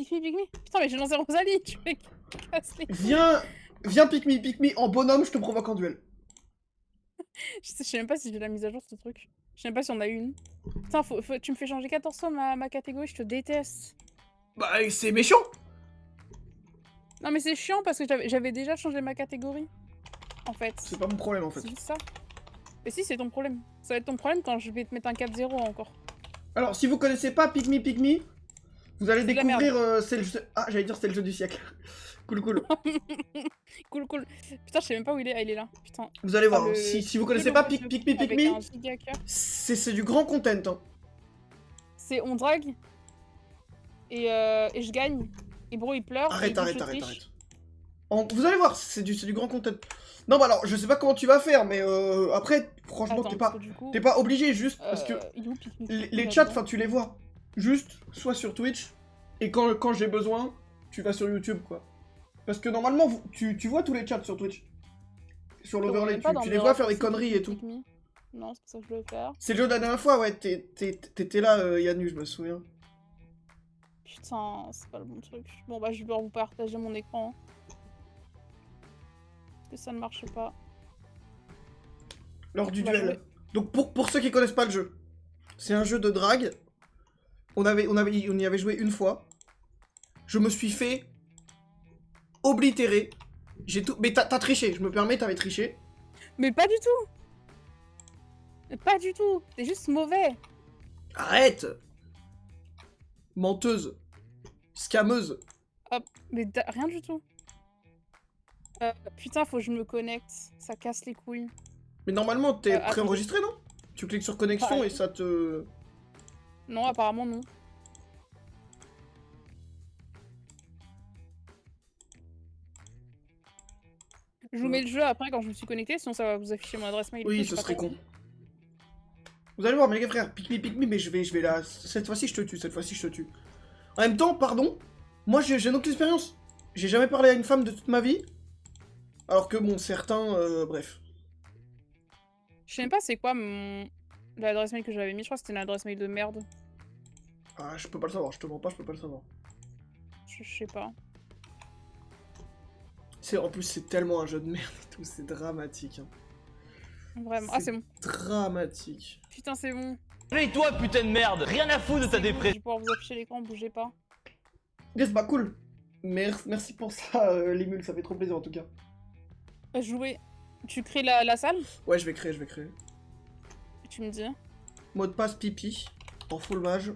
pick me. Putain, mais j'ai lancé Rosalie, tu me casses les... Viens, pick me, en bonhomme, je te provoque en duel. Je sais même pas si j'ai la mise à jour, ce truc. Je sais même pas si on a eu une. Putain, tu me fais changer 14 fois ma catégorie, je te déteste. Bah, c'est méchant. Non, mais c'est chiant parce que j'avais déjà changé ma catégorie. En fait. C'est pas mon problème, en fait. C'est juste ça. Mais si, c'est ton problème. Ça va être ton problème quand je vais te mettre un 4-0 encore. Alors, si vous connaissez pas pick me, vous allez découvrir... c'est le jeu... Ah, j'allais dire c'est le jeu du siècle. Cool. Cool. Putain, je sais même pas où il est. Ah, il est là. Putain. Vous allez voir, si vous connaissez pas pick me, c'est du grand content. Hein. C'est on drague. Et je gagne. Et bro, il pleure. Arrête. Vous allez voir, c'est du grand content. Non, bah alors, je sais pas comment tu vas faire, mais après, franchement, t'es pas obligé, juste parce que les chats, enfin, tu les vois. Juste, soit sur Twitch, et quand j'ai besoin, tu vas sur YouTube, quoi. Parce que normalement, tu vois tous les chats sur Twitch. Sur l'overlay, tu les vois faire des conneries et tout. Non, c'est pas ça que je veux faire. C'est le jeu de la dernière fois, ouais, t'étais là, Yanu, je me souviens. Putain, c'est pas le bon truc. Bon, bah, je vais vous partager mon écran. Parce que ça ne marche pas. Lors du duel. Donc, pour ceux qui connaissent pas le jeu, c'est un jeu de drague. On y avait joué une fois. Je me suis fait oblitérer. J'ai tout. Mais t'as triché, je me permets, t'avais triché. Mais pas du tout. Pas du tout. T'es juste mauvais. Arrête. Menteuse. Scameuse. Hop, mais rien du tout. Putain, faut que je me connecte. Ça casse les couilles. Mais normalement, t'es préenregistré, non? Tu cliques sur connexion et ça te... Non, apparemment non. Je vous mets le jeu après quand je me suis connecté, sinon ça va vous afficher mon adresse mail. Oui, ce serait con. Vous allez voir, mes gars frères, pick me, mais je vais là. Cette fois-ci, je te tue, En même temps, pardon, moi j'ai une autre expérience. J'ai jamais parlé à une femme de toute ma vie. Alors que bon, certains, bref. Je sais même pas c'est quoi l'adresse mail que j'avais mis, je crois que c'était une adresse mail de merde. Ah, je peux pas le savoir, je te mens pas, je peux pas le savoir. Je sais pas. En plus, c'est tellement un jeu de merde et tout, c'est dramatique. Hein. Vraiment, ah c'est bon. Dramatique. Putain, c'est bon. Allez toi putain de merde, rien à foutre de ta dépression. Je vais pouvoir vous afficher l'écran, bougez pas. Yes, bah cool. Merci pour ça, Limul, ça fait trop plaisir en tout cas. Jouer. Tu crées la salle? Ouais, je vais créer. Tu me dis. Mot de passe pipi, en full mage.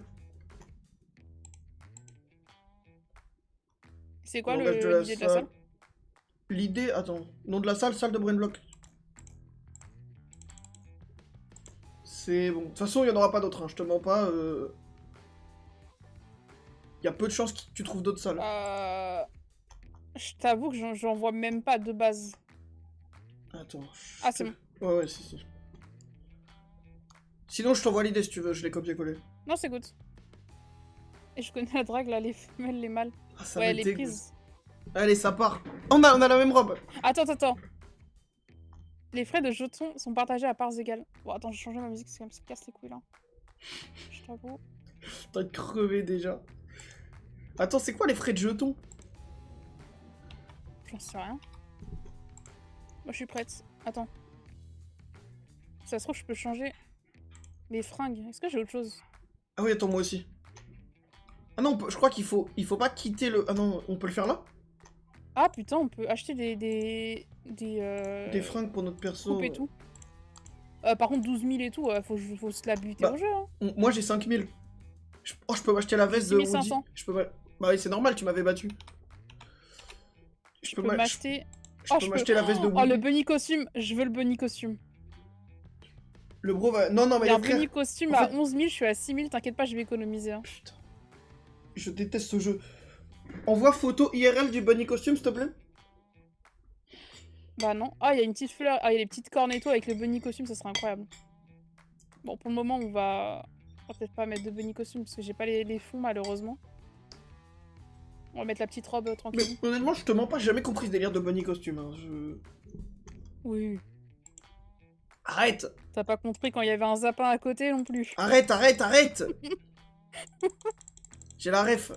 C'est quoi l'idée de la salle? L'idée, attends, nom de la salle de Brainblock. C'est bon. De toute façon, il n'y en aura pas d'autres, hein. Je te mens pas. Il y a peu de chances que tu trouves d'autres salles. Je t'avoue que j'en vois même pas de base. Attends. Ah, c'est bon. Ouais, si. Sinon, je t'envoie l'idée si tu veux, je l'ai copié-collé. Non, c'est good. Et je connais la drague là, les femelles, les mâles. Ah, ça ouais, elle est prise. Allez, ça part. On a la même robe. Attends. Les frais de jetons sont partagés à parts égales. Bon, attends, j'ai changé ma musique, ça me casse les couilles là. Je t'avoue. T'as crevé déjà. Attends, c'est quoi les frais de jetons? J'en sais rien. Moi, je suis prête. Attends. Ça se trouve, je peux changer mes fringues. Est-ce que j'ai autre chose? Ah oui, attends, moi aussi. Ah non, je crois qu'il faut pas quitter le... Ah non, on peut le faire là? Ah putain, on peut acheter des fringues pour notre perso. Et tout. Par contre, 12 000 et tout, faut se la buter au jeu. Hein. Moi, j'ai 5 000. Je peux m'acheter la veste de Woody. Je peux... Bah oui, c'est normal, tu m'avais battu. Je peux m'acheter... Je peux m'acheter la veste de Woody. Oh, le bunny costume. Je veux le bunny costume. Le bro va... Non, mais il y a un bunny costume à 11 000, je suis à 6 000, t'inquiète pas, je vais économiser. Hein. Putain. Je déteste ce jeu. Envoie photo IRL du bunny costume, s'il te plaît. Bah non. Ah, il y a une petite fleur. Ah, il y a les petites cornes et tout avec le bunny costume, ça serait incroyable. Bon, pour le moment, on va peut-être pas mettre de bunny costume parce que j'ai pas les fonds, malheureusement. On va mettre la petite robe tranquille. Mais honnêtement, je te mens pas, j'ai jamais compris ce délire de bunny costume. Hein. Oui. Arrête. T'as pas compris quand il y avait un zapin à côté non plus. Arrête. J'ai la ref.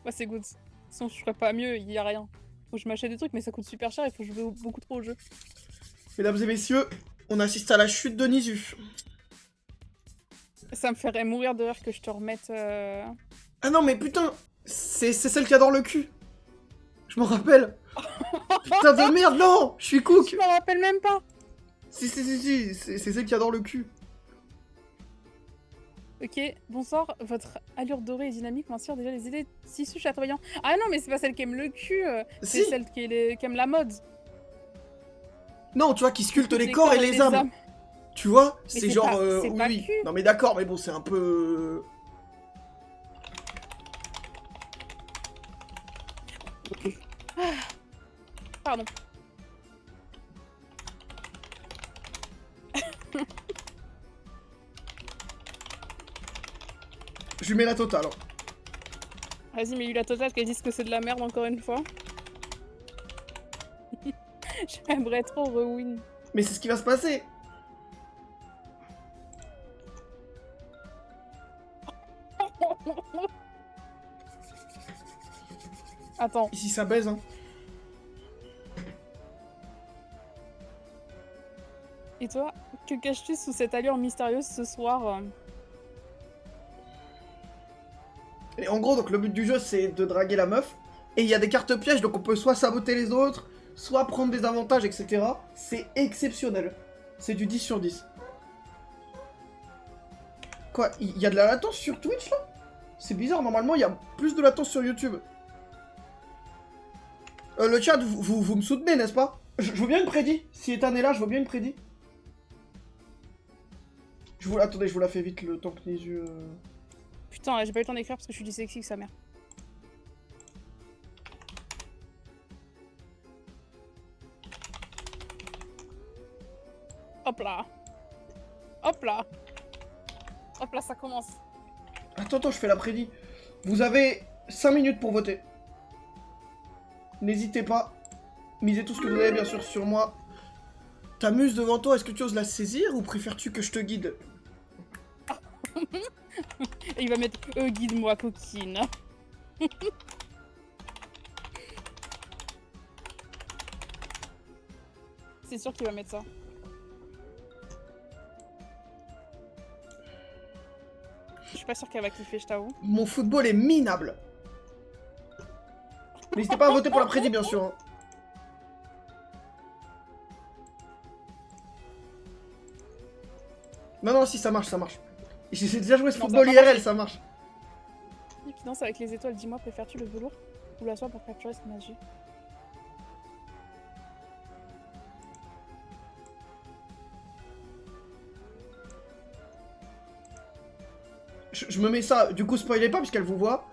Ouais, c'est good. Sinon, je ferais pas mieux, il y a rien. Faut que je m'achète des trucs, mais ça coûte super cher, il faut jouer beaucoup trop au jeu. Mesdames et messieurs, on assiste à la chute de Nisu. Ça me ferait mourir de rire que je te remette... Ah non, mais putain, c'est celle qui adore le cul. Je m'en rappelle. Putain de merde, non, je suis cook. Je m'en rappelle même pas. Si, c'est celle qui adore le cul. Ok, bonsoir, votre allure dorée et dynamique m'inspire déjà les idées de tissus chatoyants. Ah non, mais c'est pas celle qui aime le cul, c'est celle qui aime la mode. Non, tu vois, qui sculpte les corps et les âmes. Tu vois, c'est genre... oui, cul. non mais d'accord, mais bon, c'est un peu... Pardon. Je lui mets la totale. Vas-y, mais lui la totale qu'elle dise que c'est de la merde encore une fois. J'aimerais trop re-win. Mais c'est ce qui va se passer. Attends. Ici ça baise, hein. Et toi, que caches-tu sous cette allure mystérieuse ce soir? Et en gros, donc le but du jeu c'est de draguer la meuf. Et il y a des cartes pièges, donc on peut soit saboter les autres, soit prendre des avantages, etc. C'est exceptionnel. C'est du 10 sur 10. Quoi, il y a de la latence sur Twitch là? C'est bizarre, normalement il y a plus de latence sur YouTube. Le chat, vous me soutenez, n'est-ce pas? Je veux bien une prédit. Si Ethan est là, je veux bien une prédit. Attendez, je vous la fais vite le temps que les yeux... Putain, j'ai pas eu le temps d'écrire parce que je suis dyslexique, sa mère. Hop là. Hop là. Hop là, ça commence. Attends, je fais la prédit. Vous avez 5 minutes pour voter. N'hésitez pas. Misez tout ce que vous avez, bien sûr, sur moi. Ta muse devant toi, est-ce que tu oses la saisir ou préfères-tu que je te guide? Et il va mettre guide-moi, coquine. C'est sûr qu'il va mettre ça. Je suis pas sûre qu'elle va kiffer, je t'avoue. Mon football est minable. N'hésitez pas à voter pour la prédit, bien sûr. Hein. Non, si, ça marche, ça marche. J'ai déjà joué ce football IRL, ça marche. Et puis danse avec les étoiles, dis-moi, préfères-tu le velours ou la soie pour capturer cette magie? Je me mets ça, du coup spoilez pas puisqu'elle vous voit.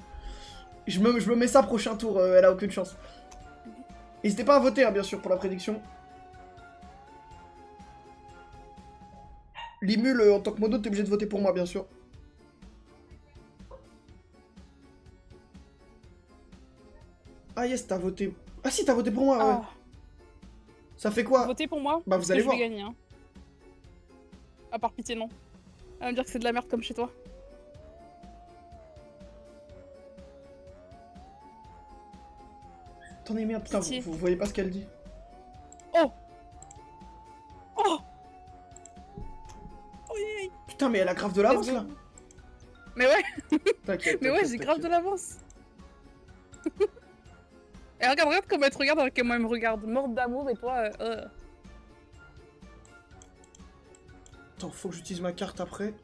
Je me mets ça prochain tour, elle a aucune chance. N'hésitez pas à voter, hein, bien sûr, pour la prédiction. Limul, en tant que modo, t'es obligé de voter pour moi, bien sûr. Ah yes, t'as voté... Ah si, t'as voté pour moi, ouais. Ça fait quoi? Votez pour moi? Bah vous allez voir. Je vais gagner, hein. À part pitié, non. Elle va me dire que c'est de la merde comme chez toi. Attendez, merde, putain, vous voyez pas ce qu'elle dit. Oh! Putain, mais elle a grave de l'avance, là. Mais ouais. T'inquiète. Mais ouais, j'ai grave de l'avance. Et regarde comment elle te regarde alors que moi elle me regarde. Morte d'amour et toi... Attends, faut que j'utilise ma carte après.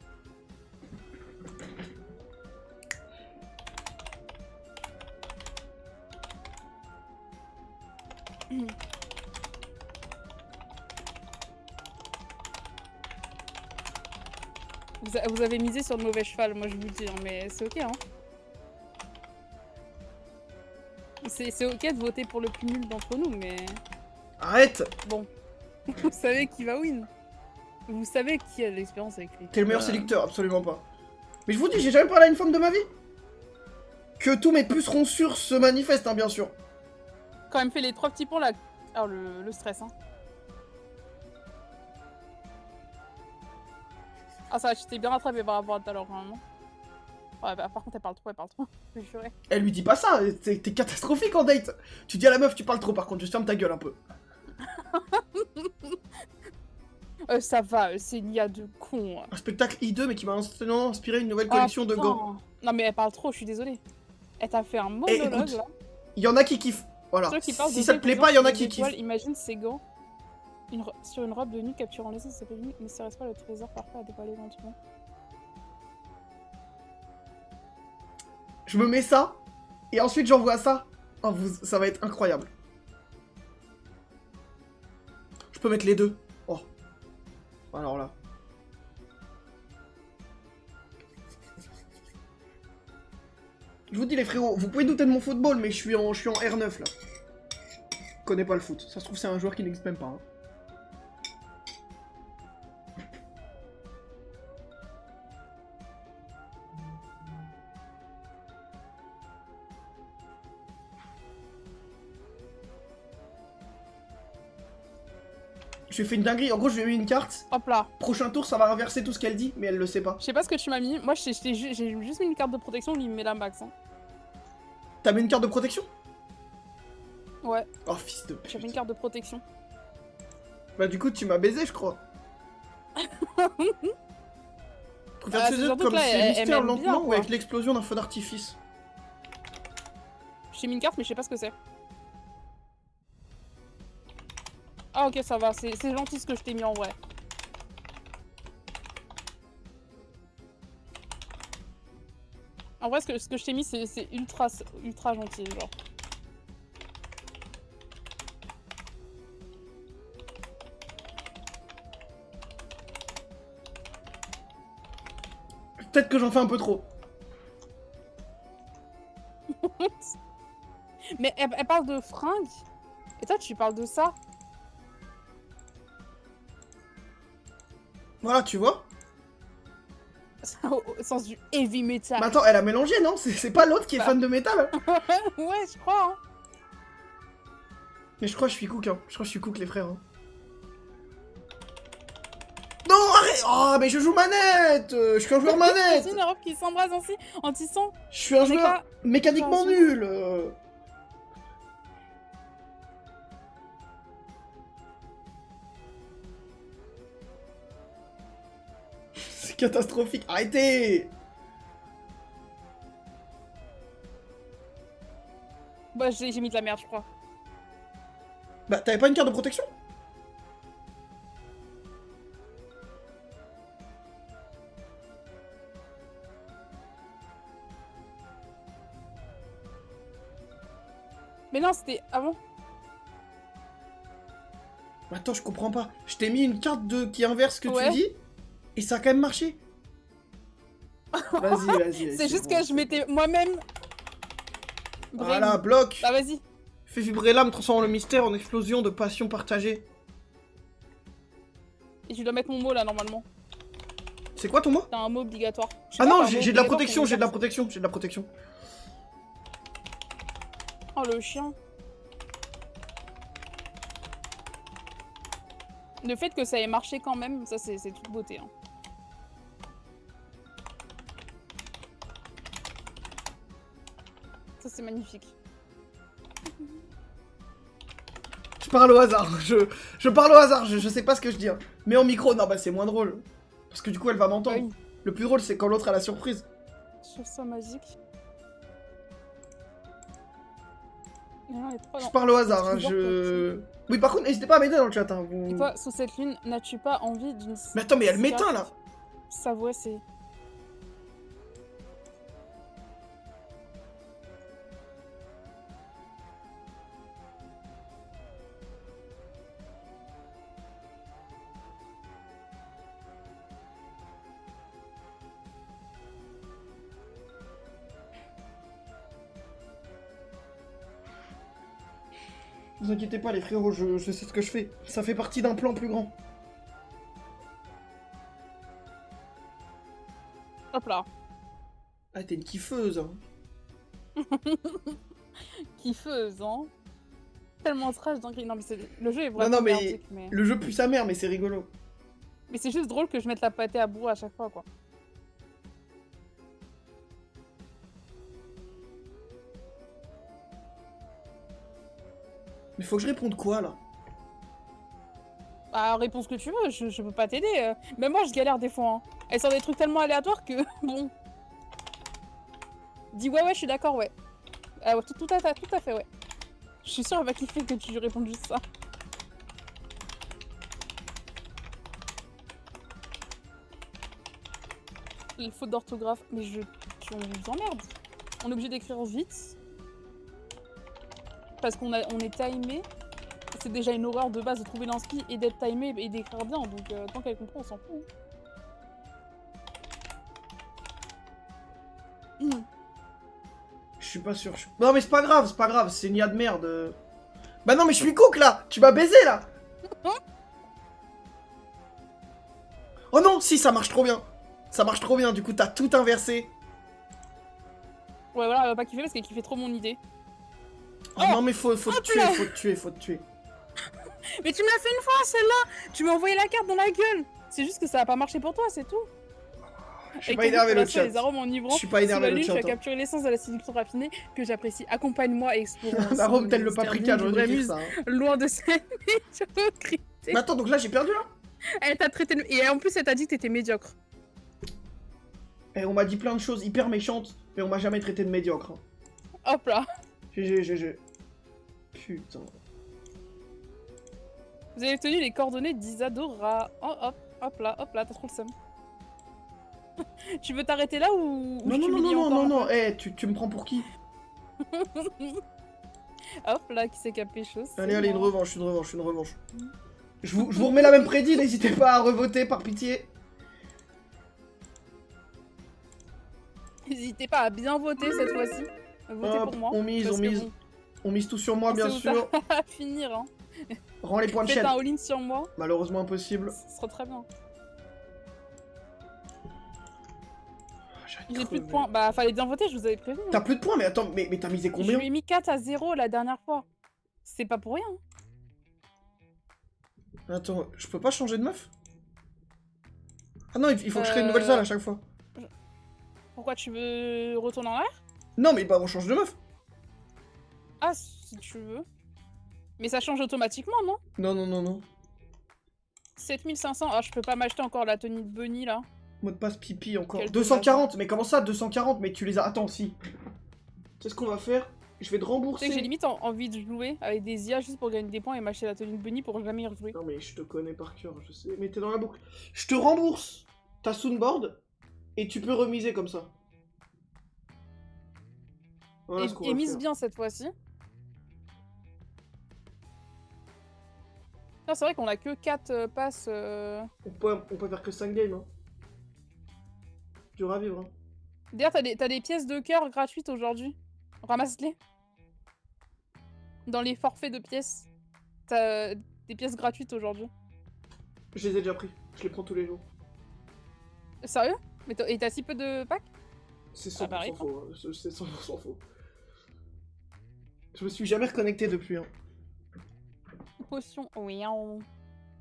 Vous avez misé sur le mauvais cheval, moi je vous le dis, hein, mais c'est ok, hein. C'est ok de voter pour le plus nul d'entre nous, mais... Arrête! Bon, vous savez qui va win. Vous savez qui a de l'expérience avec lui. T'es le meilleur sélecteur, absolument pas. Mais je vous dis, j'ai jamais parlé à une femme de ma vie. Que tous mes pucerons sûrs se manifestent, hein, bien sûr. Quand même fait les 3 petits points là... Alors le stress, hein. Ah ça, tu t'es bien rattrapé par rapport à tout à l'heure, vraiment. Ouais, bah par contre, elle parle trop, je vais jurer. Elle lui dit pas ça, t'es catastrophique en date. Tu dis à la meuf, tu parles trop par contre, juste ferme ta gueule un peu. Ça va, c'est une IA de con. Un spectacle I2 mais qui m'a inspiré une nouvelle collection de gants. Non mais elle parle trop, je suis désolée. Elle t'a fait un monologue là. Il y en a qui kiffent. Voilà. Si ça te plaît pas, il y en a qui kiffent. Imagine ces gants sur une robe de nuit capturant l'essence, ça s'appelle unique, ne serait-ce pas le trésor parfait à dévoiler éventuellement. Je me mets ça, et ensuite j'envoie ça. Oh, ça va être incroyable. Je peux mettre les deux. Oh. Alors là. Je vous dis les frérots, vous pouvez douter de mon football, mais je suis en R9 là. Je connais pas le foot. Ça se trouve c'est un joueur qui n'existe même pas. Hein. Je lui ai fait une dinguerie, en gros je lui ai mis une carte. Hop là. Prochain tour ça va renverser tout ce qu'elle dit, mais elle le sait pas. Je sais pas ce que tu m'as mis, moi j'ai juste mis une carte de protection, lui il me met la max. Hein. T'as mis une carte de protection? Ouais. Oh fils de pute. J'avais une carte de protection. Bah du coup tu m'as baisé je crois. Tu préfères ces autres comme c'est mystère lentement ou avec l'explosion d'un feu d'artifice? J'ai mis une carte mais je sais pas ce que c'est. Ah ok ça va, c'est gentil ce que je t'ai mis en vrai. En vrai ce que je t'ai mis c'est ultra gentil genre. Peut-être que j'en fais un peu trop. Mais elle parle de fringues. Et toi tu parles de ça. Voilà, tu vois. Au sens du heavy metal. Mais attends, elle a mélangé, non? C'est pas l'autre qui est fan de métal? Ouais, je crois. Hein. Mais je crois que je suis cook, hein. Je crois que je suis cook, les frères. Hein. Non, arrête! Oh, mais je joue manette! Je suis un joueur manette! C'est une Europe qui s'embrase ainsi, en tissant. Je suis un joueur mécaniquement nul! C'est catastrophique, arrêtez! Bah j'ai mis de la merde je crois. Bah t'avais pas une carte de protection? Mais non c'était avant. Attends je comprends pas. Je t'ai mis une carte qui inverse ce que tu dis et ça a quand même marché. Vas-y. C'est juste que je m'étais moi-même... Voilà, bloc. Bah vas-y. Fais vibrer l'âme, transformant le mystère en explosion de passion partagée. Et tu dois mettre mon mot là normalement. C'est quoi ton mot? T'as un mot obligatoire. Ah non, j'ai de la protection, j'ai de la protection. Oh le chien. Le fait que ça ait marché quand même, ça c'est toute beauté. Hein. Ça c'est magnifique. Je parle au hasard, je parle au hasard, je sais pas ce que je dis. Hein. Mais en micro, non bah c'est moins drôle. Parce que du coup elle va m'entendre. Oui. Le plus drôle c'est quand l'autre a la surprise. Je trouve ça magique. Je parle au hasard, hein, Oui par contre n'hésitez pas à m'aider dans le chat. Hein, vous... Et toi, sous cette lune, n'as-tu pas envie d'une... Mais attends, mais elle m'éteint là. Sa voix c'est... Ne vous inquiétez pas les frérots, je sais ce que je fais. Ça fait partie d'un plan plus grand. Hop là. Ah t'es une kiffeuse hein. Kiffeuse hein. Tellement trash dans Green. Non mais le jeu est vraiment merdique, mais... Le jeu pue sa mère mais c'est rigolo. Mais c'est juste drôle que je mette la pâtée à bout à chaque fois, quoi. Mais faut que je réponde quoi, là? Bah, réponds ce que tu veux, je peux pas t'aider. Même moi, je galère des fois. Hein. Elle sort des trucs tellement aléatoires que, bon... Dis ouais, je suis d'accord, ouais. Ouais, tout à fait, ouais. Je suis sûre, elle va kiffer que tu lui répondes juste ça. Les fautes d'orthographe, mais on nous emmerde. On est obligé d'écrire vite. Parce qu'on est timé. C'est déjà une horreur de base de trouver l'inspi et d'être timé et d'écrire bien. Donc tant qu'elle comprend, on s'en fout. Je suis pas sûr. Non mais c'est pas grave, c'est une IA de merde. Bah non mais je suis cook là. Tu m'as baisé là. Oh non, si ça marche trop bien. Ça marche trop bien, du coup t'as tout inversé. Ouais voilà, elle va pas kiffer parce qu'elle kiffait trop mon idée. Oh non mais faut te tuer. Mais tu me l'as fait une fois celle-là. Tu m'as envoyé la carte dans la gueule. C'est juste que ça a pas marché pour toi, c'est tout. Je suis pas énervé le chat. Je suis pas énervé le chat. Tu as capturé l'essence de la séduction raffinée que j'apprécie. Accompagne-moi et explore. La robe tel le paprika, j'aurais dû dire ça. Loin de cette médiocrité. Mais attends, donc là j'ai perdu là? Elle t'a traité et en plus elle t'a dit que t'étais médiocre. Et on m'a dit plein de choses hyper méchantes, mais on m'a jamais traité de médiocre. Hop là. GG. Putain. Vous avez obtenu les coordonnées d'Isadora. Oh, hop là, t'as trop le seum. Tu veux t'arrêter là ou non, tu me prends pour qui? Hop là, qui s'est capé chose. Allez, une revanche. Je vous remets la même prédit, n'hésitez pas à revoter par pitié. N'hésitez pas à bien voter cette fois-ci. Votez pour moi. On mise tout sur moi, bien sûr. À finir, hein. Rends les points de chaîne. Faites un all-in sur moi. Malheureusement impossible. Ce sera très bien. J'ai plus de points. Bah, fallait bien voter, je vous avais prévenu. T'as plus de points, mais attends, mais t'as misé combien? Je lui ai mis 4 à 0 la dernière fois. C'est pas pour rien. Attends, je peux pas changer de meuf? Ah non, il faut que je crée une nouvelle salle à chaque fois. Pourquoi tu veux retourner en l'air? Non, mais bah on change de meuf. Ah, si tu veux. Mais ça change automatiquement, non? Non. 7500. Ah, je peux pas m'acheter encore la tenue de Bunny là. Mot de passe pipi encore. 240, mais comment ça 240? Mais tu les as... Attends, si. C'est ce qu'on va faire. Je vais te rembourser. Tu sais que j'ai limite envie de jouer avec des IA juste pour gagner des points et m'acheter la tenue de Bunny pour jamais y rejouer. Non mais je te connais par cœur, je sais. Mais t'es dans la boucle. Je te rembourse ta soundboard et tu peux remiser comme ça. Voilà et mise bien cette fois-ci. Non, c'est vrai qu'on a que 4 passes. On peut faire que 5 games. Hein. Dur à vivre. Hein. D'ailleurs, t'as des pièces de cœur gratuites aujourd'hui. Ramasse-les. Dans les forfaits de pièces. T'as des pièces gratuites aujourd'hui. Je les ai déjà pris. Je les prends tous les jours. Sérieux? Mais t'as si peu de packs? C'est 100% faux. Hein. C'est 100% faux. Je me suis jamais reconnecté depuis. Hein. Potion. Oui.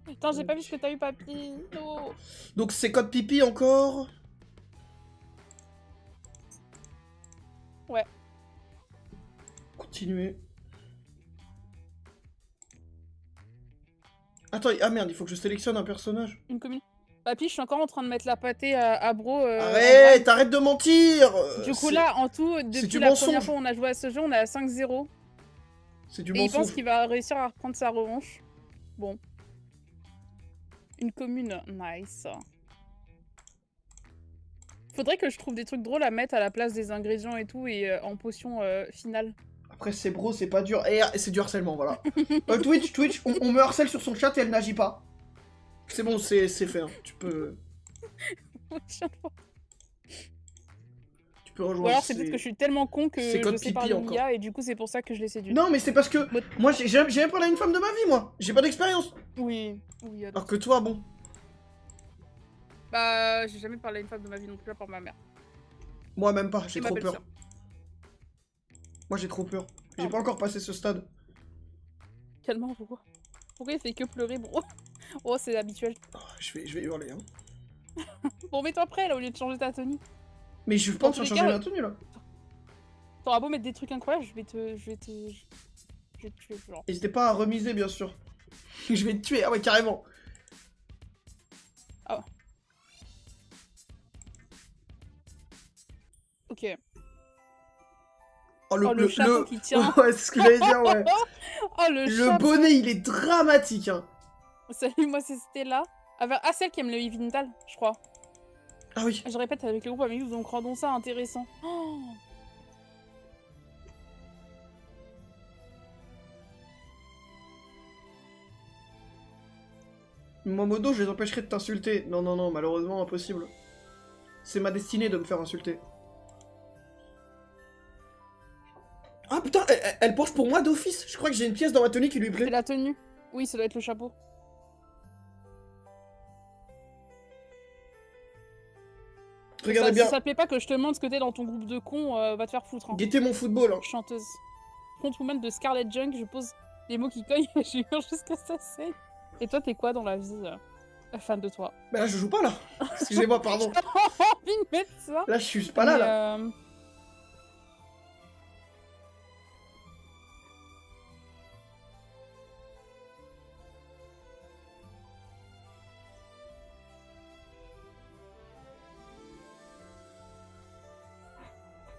Putain, j'ai pas vu ce que t'as eu, papy. No. Donc c'est code pipi encore? Ouais. Continuer. Attends, ah merde, il faut que je sélectionne un personnage. Une commune. Papy, je suis encore en train de mettre la pâtée à Bro. Arrête, arrête de mentir. Du coup là, en tout, depuis la première fois où on a joué à ce jeu, on est à 5-0. C'est du mensonge. Et il pense qu'il va réussir à reprendre sa revanche. Bon. Une commune, nice. Faudrait que je trouve des trucs drôles à mettre à la place des ingrédients et tout, et en potion finale. Après, c'est bro, c'est pas dur. Et c'est du harcèlement, voilà. Twitch, on me harcèle sur son chat et elle n'agit pas. C'est bon, c'est fait. Hein. Tu peux... Tu peux rejoindre. Ou alors c'est peut-être que je suis tellement con que je sais parler l'IA et du coup c'est pour ça que je l'ai séduit. Non mais c'est parce que moi j'ai jamais parlé à une femme de ma vie moi. J'ai pas d'expérience. Oui. Alors que toi bon. Bah j'ai jamais parlé à une femme de ma vie non plus à part ma mère. Moi même pas, j'ai trop peur. Moi j'ai trop peur. J'ai pas encore passé ce stade. Calmement, pourquoi il fait que pleurer, bro? Oh, c'est habituel. Oh, je vais hurler, hein. Bon, mets-toi prêt, là, au lieu de changer ta tenue. Mais je pense que changer ma tenue, là. T'auras beau mettre des trucs incroyables, je vais te tuer, genre. N'hésitez pas à remiser, bien sûr. Je vais te tuer, ah ouais, carrément. Ah. Ok. Oh, le chapeau qui tient. Ouais, c'est ce que j'allais dire, ouais. Oh, le bonnet, il est dramatique, hein. Salut, moi c'est Stella. Ah, celle qui aime le Yvintal, je crois. Ah oui. Je répète avec le groupe Amigos, donc rendons ça intéressant. Oh. Momodo, je les empêcherai de t'insulter. Non, non, non, malheureusement, impossible. C'est ma destinée de me faire insulter. Ah putain, elle penche pour moi d'office. Je crois que j'ai une pièce dans ma tenue qui lui plaît. C'est la tenue. Oui, ça doit être le chapeau. Regardez bien. Si ça te plaît pas que je te montre ce que t'es dans ton groupe de cons, va te faire foutre. Hein. Guettez mon football. Hein. Chanteuse. Frontwoman de Scarlet Junk, je pose les mots qui cognent et je jure jusqu'à ça saigne. Et toi, t'es quoi dans la vie fan de toi? Bah là, je joue pas là. Excusez-moi, pardon. J'ai envie de mettre ça. Là, je suis pas là.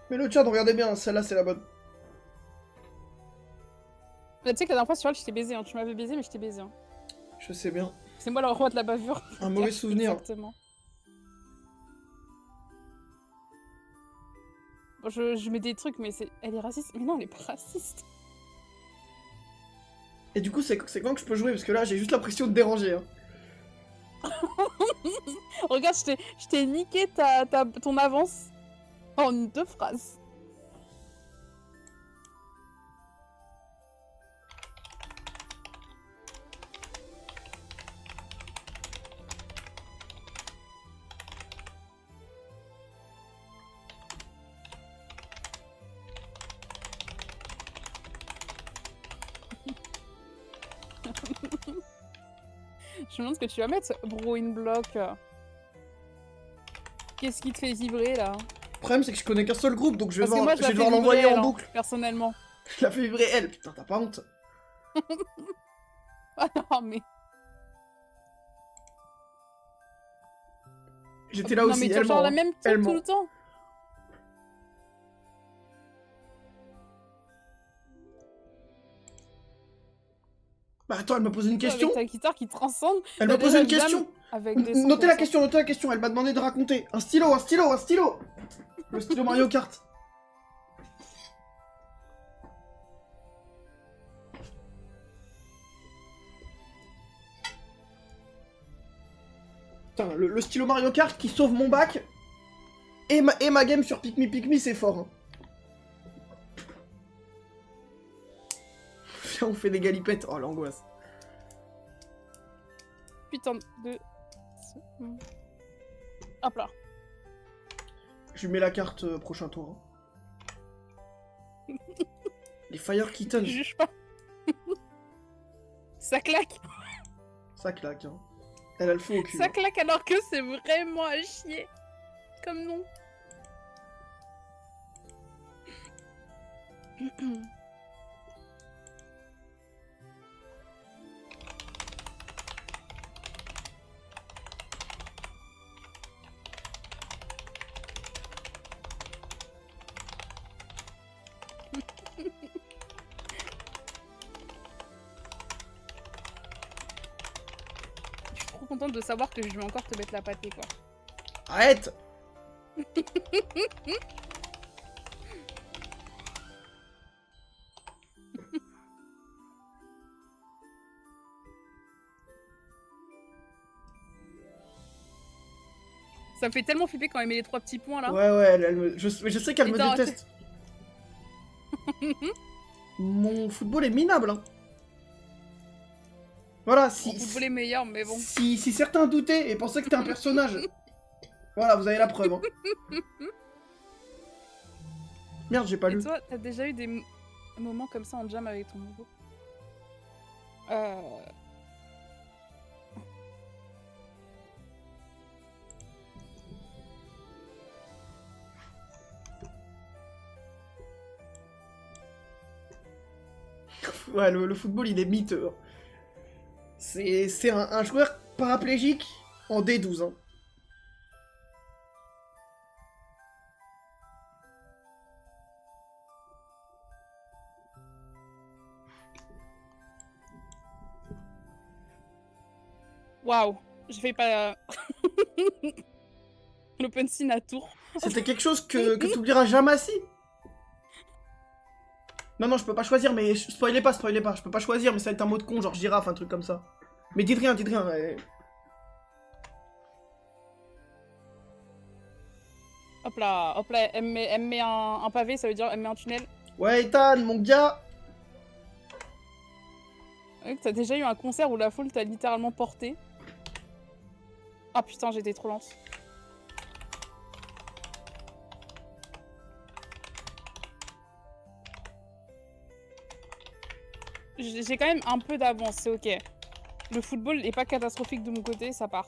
Mais le chat, regardez bien, celle-là, c'est la bonne. Tu sais que la dernière fois sur elle, je t'ai baisé. Hein. Tu m'avais baisé, mais je t'ai baisé. Hein. Je sais bien. C'est moi le roi de la bavure. Un mauvais souvenir. Exactement. Bon, je mets des trucs, mais elle est raciste. Mais non, elle est pas raciste. Et du coup, c'est quand que je peux jouer? Parce que là, j'ai juste l'impression de déranger. Hein. Regarde, je t'ai niqué ton avance en 2 phrases. Je me demande ce que tu vas mettre, Bruin Block. Qu'est-ce qui te fait vibrer là? Le problème, c'est que je connais qu'un seul groupe, donc je vais devoir l'envoyer en boucle. Personnellement. Je la fais vibrer elle, putain, t'as pas honte? Ah non, mais. J'étais là aussi, mais tu genre la même tête tout le temps. Bah attends, elle m'a posé une question. Avec ta guitare qui transcende. Elle m'a posé une question. Notez la question, notez la question. Elle m'a demandé de raconter. Un stylo, un stylo, un stylo. Le stylo Mario Kart. Putain, le stylo Mario Kart qui sauve mon bac. Et ma game sur Pick Me, c'est fort. Hein. Viens, on fait des galipettes. Oh, l'angoisse. Putain de... Hop là. Je lui mets la carte prochain tour. Hein. Les Fire Kittens. Je juge pas. Ça claque. Ça claque, hein. Elle a le feu au cul. Ça claque alors que c'est vraiment à chier. Comme non. Je suis trop contente de savoir que je vais encore te mettre la pâtée, quoi. Arrête. Ça me fait tellement flipper quand elle met les 3 petits points là. Ouais, je sais qu'elle me déteste. Mon football est minable, hein. Voilà, si... Mon football est meilleur, mais bon. Si certains doutaient et pensaient que t'es un personnage... Voilà, vous avez la preuve, hein. Merde, j'ai pas lu. Et toi, t'as déjà eu des moments comme ça en jam avec ton groupe? ouais, le football, il est miteux. C'est un joueur paraplégique en D12. Hein. Waouh, je fais pas l'open scene à tour. C'était quelque chose que t'oublieras jamais, si. Non, je peux pas choisir, mais spoilez pas. Je peux pas choisir, mais ça va être un mot de con, genre girafe, un truc comme ça. Mais dites rien. Ouais. Hop là, elle me met un pavé, ça veut dire elle me met un tunnel. Ouais, Ethan, mon gars. T'as déjà eu un concert où la foule t'a littéralement porté. Ah putain, j'étais trop lente. J'ai quand même un peu d'avance, c'est ok. Le football est pas catastrophique de mon côté, ça part.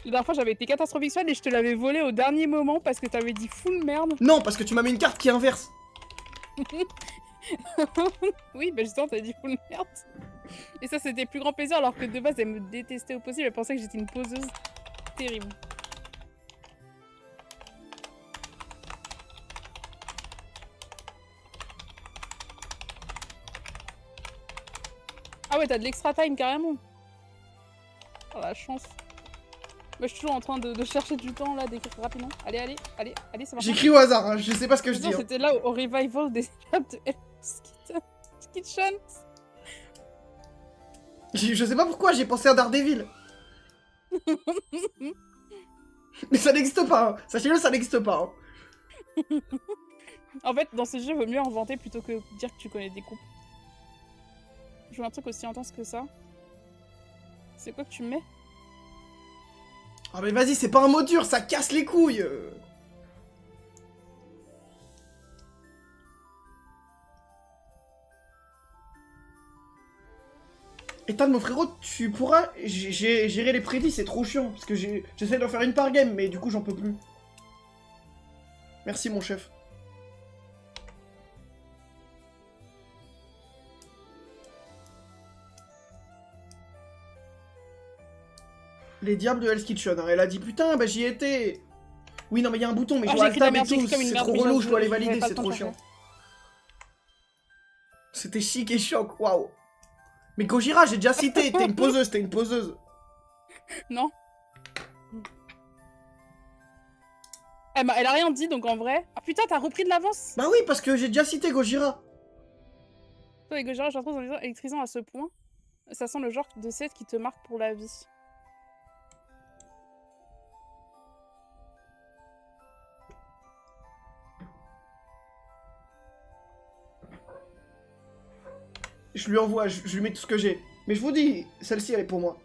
La dernière fois, j'avais été catastrophique et je te l'avais volé au dernier moment parce que t'avais dit full merde. Non, parce que tu m'as mis une carte qui est inverse. Oui, bah justement, t'as dit full merde. Et ça, c'était plus grand plaisir alors que de base, elle me détestait au possible. Elle pensait que j'étais une poseuse terrible. Ah ouais, t'as de l'extra time carrément. Oh la chance. Moi, je suis toujours en train de chercher du temps là, d'écrire rapidement. Allez, c'est marrant. J'écris au hasard, hein, je sais pas ce que je dis. C'était là au revival des étapes de Hell's Kitchen. Je sais pas pourquoi, j'ai pensé à Daredevil. Mais ça n'existe pas, hein. Sachez-le, ça n'existe pas. Hein. En fait, dans ce jeu, il vaut mieux inventer plutôt que dire que tu connais des coupes. Je veux un truc aussi intense que ça. C'est quoi que tu mets? Ah mais vas-y, c'est pas un mot dur, ça casse les couilles. Ethan, mon frérot, tu pourras gérer les prédits, c'est trop chiant. Parce que j'essaie d'en faire une par game, mais du coup, j'en peux plus. Merci, mon chef. Les diables de Hell's Kitchen. Hein. Elle a dit putain, bah j'y étais. Oui, non, mais il y a un bouton, mais je vois le tab et tout. C'est trop relou, je dois les valider, c'est trop chiant. C'était chic et choc, waouh. Mais Gojira, j'ai déjà cité, t'es une poseuse, Non. Elle a rien dit, donc en vrai... Ah putain, t'as repris de l'avance. Bah oui, parce que j'ai déjà cité Gojira. Toi et Gojira, je retrouve dans les électrisants à ce point. Ça sent le genre de set qui te marque pour la vie. Je lui envoie, je lui mets tout ce que j'ai. Mais je vous dis, celle-ci, elle est pour moi.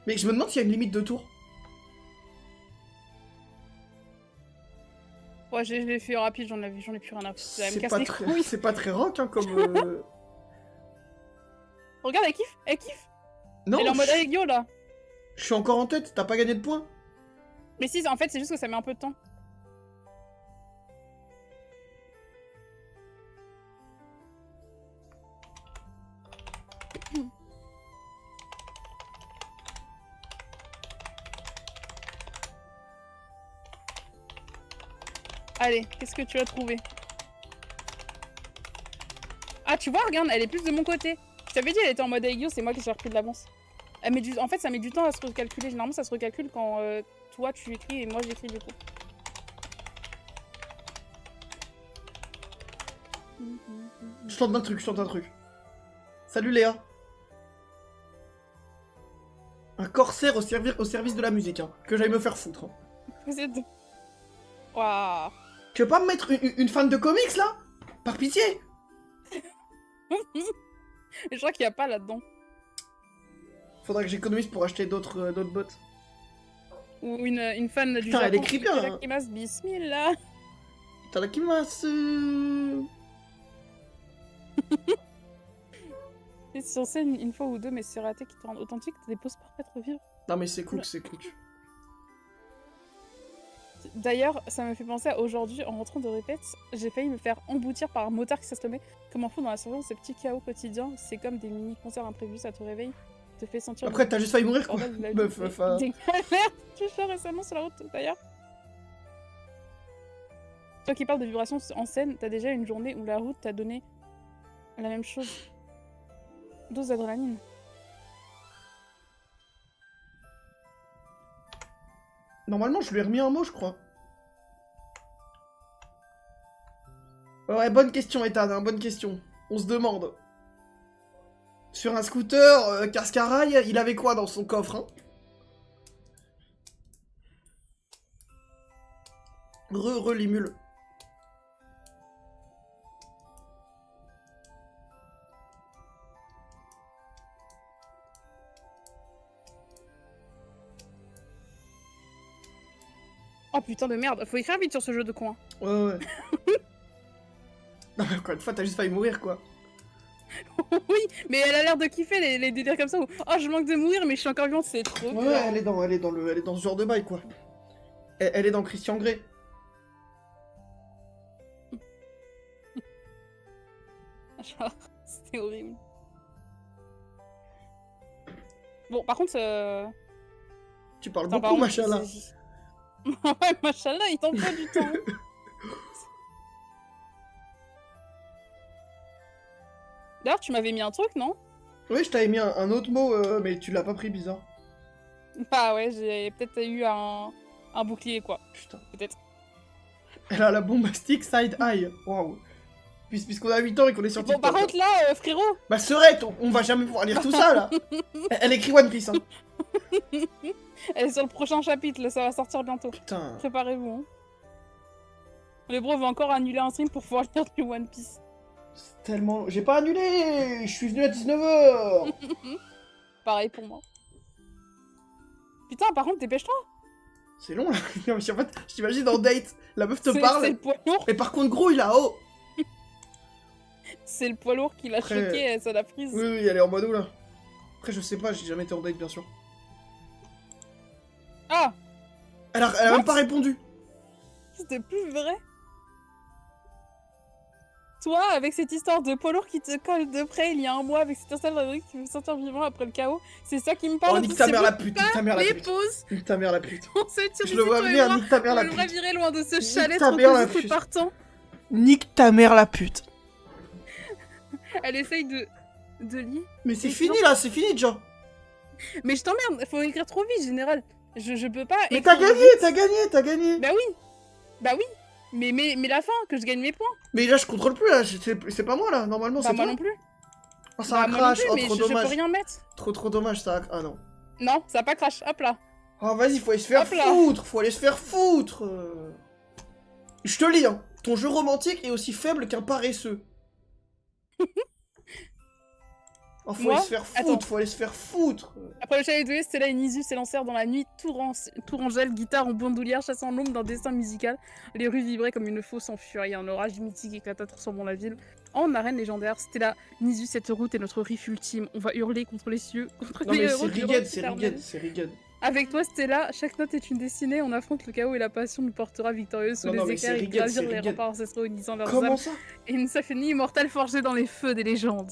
Mais je me demande s'il y a une limite de tour. Ouais, je l'ai fait rapide, j'en ai plus rien à foutre. C'est pas très rock, hein, comme... Regarde, elle kiffe, Non, elle est en mode Aegyo, là. Je suis encore en tête, t'as pas gagné de points. Mais si, en fait, c'est juste que ça met un peu de temps. Allez, qu'est-ce que tu as trouvé? Ah, tu vois, regarde, elle est plus de mon côté. Je t'avais dit, elle était en mode Aegyo, c'est moi qui j'ai repris de l'avance. En fait, ça met du temps à se recalculer. Généralement, ça se recalcule quand toi, tu écris et moi, j'écris du coup. Je tente un truc. Salut Léa. Un corsaire au service de la musique, hein. Que j'aille me faire foutre. Hein. Waouh. Tu veux pas me mettre une fan de comics, là? Par pitié. Je crois qu'il n'y a pas là-dedans. Faudrait que j'économise pour acheter d'autres bots. Ou une fan du Putain, Japon. elle écrit bien. Tadakimasu, bismillah. Tadakimasu. C'est censé une fois ou deux, mais c'est raté qui te rendent authentique, t'as des pauses parfaites revivre. Non mais c'est cool, c'est cool. D'ailleurs, ça me fait penser à aujourd'hui, en rentrant de répète, j'ai failli me faire emboutir par un motard qui s'est tombé. Comme un fou dans la surveillance, ces petits chaos quotidiens, c'est comme des mini-concerts imprévus, ça te réveille, te fait sentir... Après, t'as juste failli mourir, quoi. Meuf, enfin... Des galères, tu fais récemment sur la route, d'ailleurs. Toi qui parles de vibrations en scène, t'as déjà une journée où la route t'a donné la même chose. Dose d'adrénaline. Normalement, je lui ai remis un mot, je crois. Ouais, bonne question, Ethan, hein, bonne question. On se demande. Sur un scooter, Cascarail, il avait quoi dans son coffre, hein? Les mules. Oh putain de merde, faut écrire vite sur ce jeu de con. Ouais. Non mais encore une fois, t'as juste failli mourir, quoi. Oui, mais elle a l'air de kiffer les délires comme ça où oh je manque de mourir mais je suis encore vivante, c'est trop ouais, bien. Elle est dans ce genre de bail, quoi. Elle est dans Christian Grey. Genre, c'était horrible. Bon, par contre... Tu parles beaucoup, machallah. Ouais, machallah, il t'envoie du temps. D'ailleurs, tu m'avais mis un truc, non? Oui, je t'avais mis un autre mot, mais tu l'as pas pris, bizarre. Bah ouais, j'ai peut-être eu un bouclier, quoi. Putain. Peut-être. Elle a la bombastique side eye. Waouh. Puisqu'on a 8 ans et qu'on est sur TikTok. Bon, par contre, là, frérot... Bah, Serette, on va jamais pouvoir lire tout ça, là. Elle écrit One Piece, hein. Elle est sur le prochain chapitre, là, ça va sortir bientôt. Putain. Préparez-vous, hein. Le bro va encore annuler un stream pour pouvoir lire du One Piece. C'est tellement... J'ai pas annulé. Je suis venu à 19h. Pareil pour moi. Putain, par contre, dépêche-toi. C'est long, là. En fait, je t'imagine en date. La meuf te parle. C'est le poids lourd. Et par contre, gros, il a haut. C'est le poids lourd qui l'a choqué, ça l'a prise. Oui, elle est en mode où, là. Après, je sais pas, j'ai jamais été en date, bien sûr. Ah. Elle a même pas répondu. C'était plus vrai. Toi, avec cette histoire de poids lourd qui te colle de près il y a un mois, avec cette histoire de qui veut sortir vivant après le chaos, c'est ça qui me parle. Oh, nique ta mère la pute, nique ta mère la pute. Nique ta mère la pute. Je le vois venir, nique ta mère la pute. On va virer loin de ce chalet trop partant. Nique ta mère la pute. Elle essaye de lier. Mais c'est fini là, c'est fini déjà. Mais je t'emmerde, faut écrire trop vite, général. Je peux pas. Mais t'as gagné. Bah oui. Mais la fin, que je gagne mes points. Mais là je contrôle plus là, c'est pas moi là, normalement c'est toi. Moi non plus. Oh ça a crash, oh trop dommage. Je peux rien mettre. Trop dommage ça a... Ah non. Non, ça a pas crash, hop là. Oh vas-y, faut aller se faire foutre. Je te lis hein, ton jeu romantique est aussi faible qu'un paresseux. Oh, faut aller se faire foutre. Après le chalet de l'Ouest, Stella et Nisus s'élancèrent dans la nuit, Tourangelle, guitare en bandoulière, chassant l'ombre d'un destin musical. Les rues vibraient comme une fosse en furie, un orage mythique éclata transformant la ville en arène légendaire. Stella, Nisus, cette route est notre riff ultime. On va hurler contre les cieux, contre les héros. C'est Riged. Avec toi, Stella, chaque note est une destinée. On affronte le chaos et la passion nous portera victorieux sous les éclairs et gravir les remparts ancestraux unisant leurs âmes. Et une symphonie immortelle forgée dans les feux des légendes.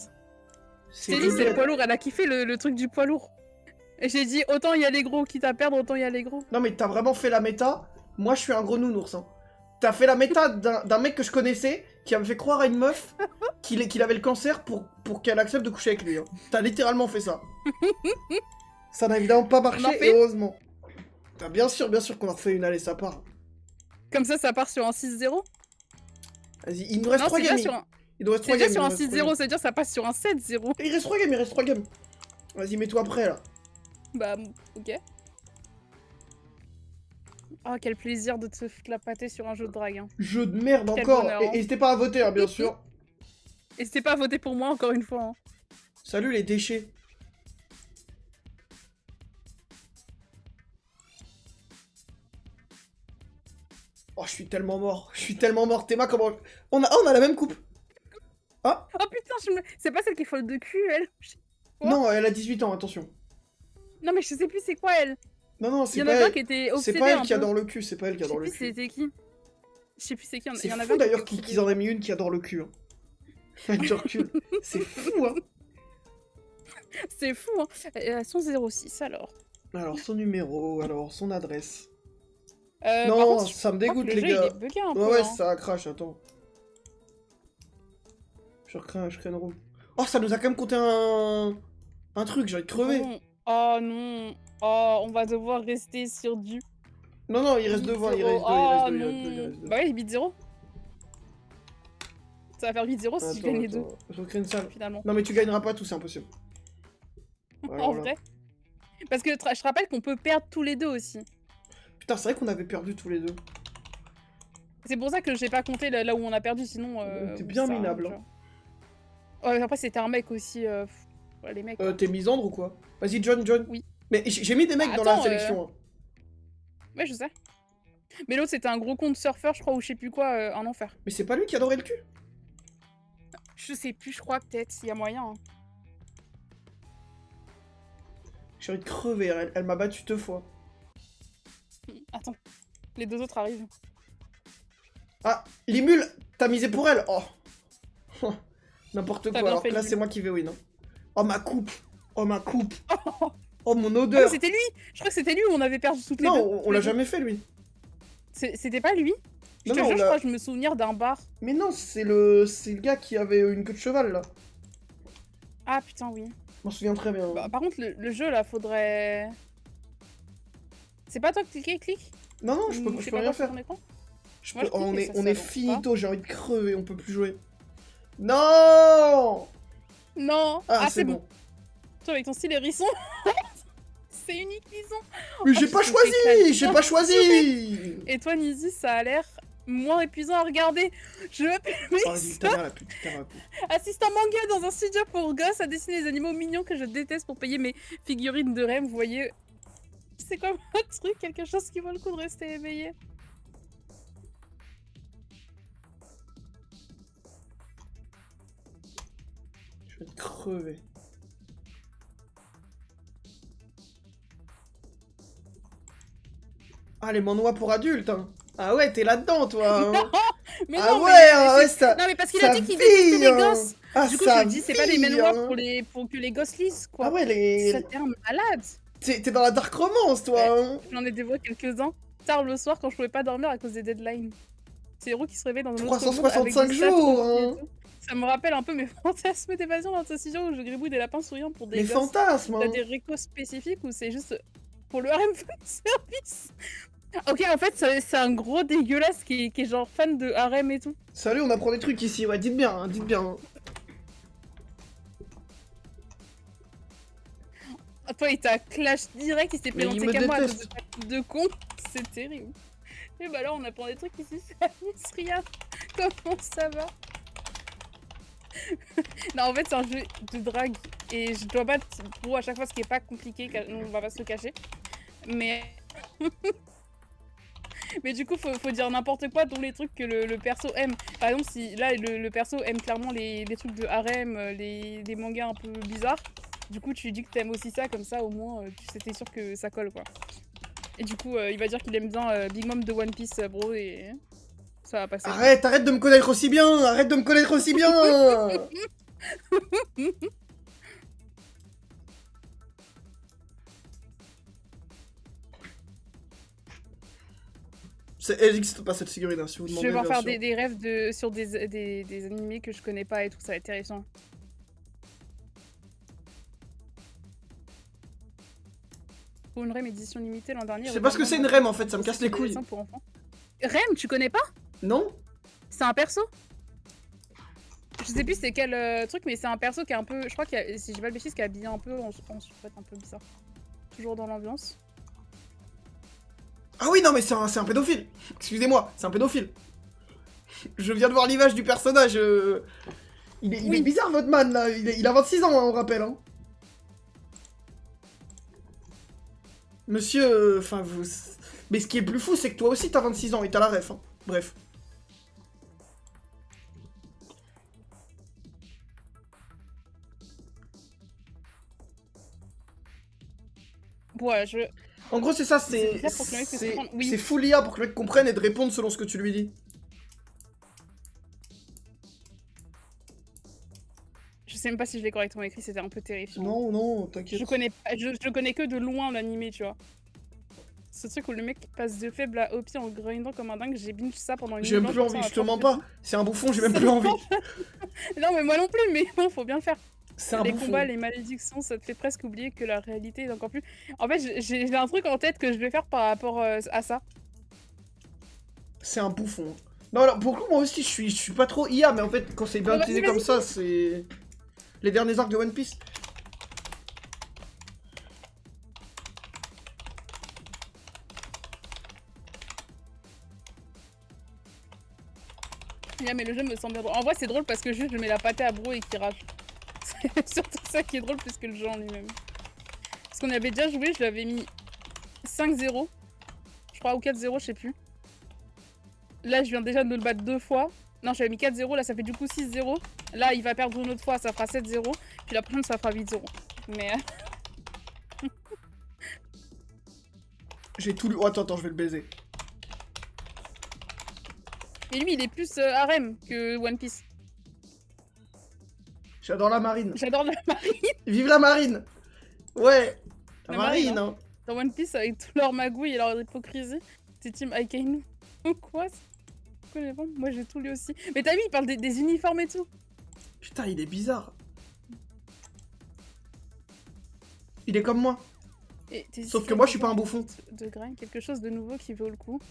C'est le poids lourd, elle a kiffé le truc du poids lourd. Et j'ai dit, autant il y a les gros, quitte à perdre, autant il y a les gros. Non mais t'as vraiment fait la méta, moi je suis un gros nounours. Hein. T'as fait la méta d'un mec que je connaissais, qui avait fait croire à une meuf qu'il avait le cancer pour qu'elle accepte de coucher avec lui. Hein. T'as littéralement fait ça. Ça n'a évidemment pas marché, heureusement. Bien sûr qu'on en refait une, allez, ça part. Comme ça part sur un 6-0. Vas-y, il nous reste 3 gaming. Il nous reste 3 games. Sur un 6-0, c'est-à-dire ça passe sur un 7-0. Il reste 3 games, Vas-y, mets-toi prêt, là. Bah, ok. Oh, quel plaisir de te foutre la pâtée sur un jeu de drague. Hein. Jeu de merde encore. Et n'hésitez pas à voter, hein, bien sûr. N'hésitez pas à voter pour moi, encore une fois. Hein. Salut les déchets. Oh, je suis tellement mort. Théma, comment... On a la même coupe. Ah. Oh putain, c'est pas celle qui est folle de cul, elle. Non, elle a 18 ans, attention. Non mais je sais plus c'est quoi elle. Non, c'est pas pas elle. Il y en a pas qui étaient obsédés. C'est pas elle qui adore le cul, c'est pas elle qui adore le cul. C'était qui? Je sais plus c'est qui. C'est fou d'ailleurs qu'ils en aient mis une qui adore le cul. Hein. Avec du recul. C'est fou, hein. C'est fou, hein. Son 06, alors. Alors, son numéro, alors, son adresse. Non, contre, ça me dégoûte, les gars. Il est bugué un peu, ouais, hein. ça crache, attends. Je recrée une room. Oh, ça nous a quand même compté un truc, j'ai envie de crever. Oh non. Oh, on va devoir rester sur du... Non, il reste 2 voix, il reste 2, il reste 2. Bah ouais, 8-0. Ça va faire 8-0 si je gagne les 2. Je recrée une salle. Finalement. Non, mais tu gagneras pas tout, c'est impossible. En vrai. Parce que je te rappelle qu'on peut perdre tous les deux aussi. Putain, c'est vrai qu'on avait perdu tous les deux. C'est pour ça que j'ai pas compté là où on a perdu, sinon... T'es bien minable. Hein. Ouais, après c'était un mec aussi... Ouais, les mecs... T'es misandre ou quoi? Vas-y, John. Oui. Mais j'ai mis des mecs dans la sélection. Hein. Ouais, je sais. Mais l'autre c'était un gros compte surfeur, je crois, ou je sais plus quoi, un enfer. Mais c'est pas lui qui adorait le cul? Je sais plus, je crois peut-être, il y a moyen. Hein. J'ai envie de crever, elle m'a battu 2 fois. Attends, les 2 autres arrivent. Ah, Limul, t'as misé pour elle? Oh. N'importe quoi, alors que là c'est moi qui vais win. Hein. Oh ma coupe. Oh ma coupe. Oh mon odeur. Ah, c'était lui. Je crois que c'était lui où on avait perdu toutes les deux. Non, on l'a jamais fait lui. C'était pas lui? Je crois que je me souviens d'un bar. Mais non, c'est le gars qui avait une queue de cheval là. Ah putain, oui. Je m'en souviens très bien. Bah, par contre, le jeu là, faudrait... C'est pas toi qui clique? Non, je peux rien faire. On est finito, j'ai envie de crever, on peut plus jouer. Non. Non. Ah c'est bon. Toi avec ton style hérisson. C'est unique, Lison. Mais j'ai pas choisi. Et toi, Nizzy, ça a l'air moins épuisant à regarder. Je assiste un manga dans un studio pour gosses à dessiner des animaux mignons que je déteste pour payer mes figurines de rêve. Vous voyez, c'est comme un truc, quelque chose qui vaut le coup de rester éveillé. Je vais te crever. Ah, les mannois pour adultes, hein. Ah ouais, t'es là-dedans, toi. Hein. Non, mais ah non, ouais, ça. Non, mais parce qu'il a dit qu'il détestait les gosses. Ah, du coup, je me dis, c'est pas les mannois pour que les gosses lisent, quoi. Ah ouais, les. C'est un terme malade. T'es dans la dark romance, toi. Ouais, hein. j'en ai dévoré quelques-uns. Tard le soir, quand je pouvais pas dormir à cause des deadlines. C'est héros qui se réveille dans un autre monde 365 jours, hein. Ça me rappelle un peu mes fantasmes d'évasion dans ce studio où je gribouille des lapins souriants pour des gosses. Les fantasmes, hein. T'as des récos spécifiques ou c'est juste pour le harem fan service. Ok, en fait, c'est un gros dégueulasse qui est genre fan de harem et tout. Salut, on apprend des trucs ici, ouais, dites bien, hein, dites bien. Hein. Toi, il t'a clash direct, il s'est présenté qu'à moi de con. C'est terrible. Et bah là, on apprend des trucs ici, c'est Miss Ria. Comment ça va? Non, en fait, c'est un jeu de drague. Et je dois battre pour à chaque fois, ce qui est pas compliqué, on va pas se le cacher. Mais... Mais du coup, faut dire n'importe quoi, dont les trucs que le perso aime. Par exemple, si là, le perso aime clairement les trucs de harem, les mangas un peu bizarres, du coup, tu dis que t'aimes aussi ça, comme ça, au moins, t'es sûr que ça colle, quoi. Et du coup, il va dire qu'il aime bien Big Mom de One Piece, bro, et ça va passer. Arrête de me connaître aussi bien. Arrête de me connaître aussi bien. Elle n'existe pas cette figurine, hein, si vous demandez. Je vais faire des rêves sur des animés que je connais pas et tout, ça va être intéressant. Pour une REM édition limitée l'an dernier. Je sais pas ce que c'est une REM en fait, ça me casse les couilles. Pour enfants. REM, tu connais pas? Non. C'est un perso. Je sais plus c'est quel truc, mais c'est un perso qui est un peu. Je crois qu'il y a, si j'ai pas le bêtise, qui est habillé un peu en survêt un peu bizarre. Toujours dans l'ambiance. Ah oui, non, mais c'est un pédophile. Excusez-moi, c'est un pédophile. Je viens de voir l'image du personnage. Il est bizarre, votre man, là. Il a 26 ans, hein, on rappelle. Hein. Monsieur, enfin, vous... Mais ce qui est plus fou, c'est que toi aussi, t'as 26 ans et t'as la ref. Hein. Bref. Ouais, En gros, c'est ça, c'est full IA pour que le mec comprenne et de répondre selon ce que tu lui dis. Je sais même pas si je l'ai correctement écrit, c'était un peu terrifiant. Non, non, t'inquiète. Je connais que de loin l'animé, tu vois. Ce truc où le mec passe de faible à OP en grindant comme un dingue, j'ai binge ça pendant une nuit. J'ai même plus envie, je te mens pas. C'est un bouffon, j'ai même plus envie. Non, mais moi non plus, mais bon, faut bien le faire. Les bouffon. combats, les malédictions, ça te fait presque oublier que la réalité est encore plus... En fait, j'ai un truc en tête que je vais faire par rapport à ça. C'est un bouffon. Non, alors, pour le coup, moi aussi, je suis pas trop IA, mais en fait, quand c'est bien utilisé comme ça, c'est... Les derniers arcs de One Piece. Yeah, mais le jeu me semble bien drôle. En vrai, c'est drôle parce que juste je mets la pâtée à Bro et qu'il rage. C'est surtout ça qui est drôle plus que le jeu en lui-même. Parce qu'on avait déjà joué, je lui avais mis 5-0. Je crois, ou 4-0, je sais plus. Là, je viens déjà de le battre 2 fois. Non, j'avais mis 4-0, là ça fait du coup 6-0. Là, il va perdre une autre fois, ça fera 7-0. Puis la prochaine, ça fera 8-0. Mais... J'ai tout lu... Oh, attends, je vais le baiser. Et lui, il est plus harem que One Piece. J'adore la marine. J'adore la marine. Vive la marine. Ouais. La marine, hein. Dans One Piece, avec toute leur magouille et leur hypocrisie, c'est Team Akainu. Quoi? Moi, j'ai tout lu aussi. Mais t'as vu, il parle des uniformes et tout. Putain, il est bizarre. Il est comme moi. Sauf que moi, je suis pas un bouffon. De grain, quelque chose de nouveau qui vaut le coup.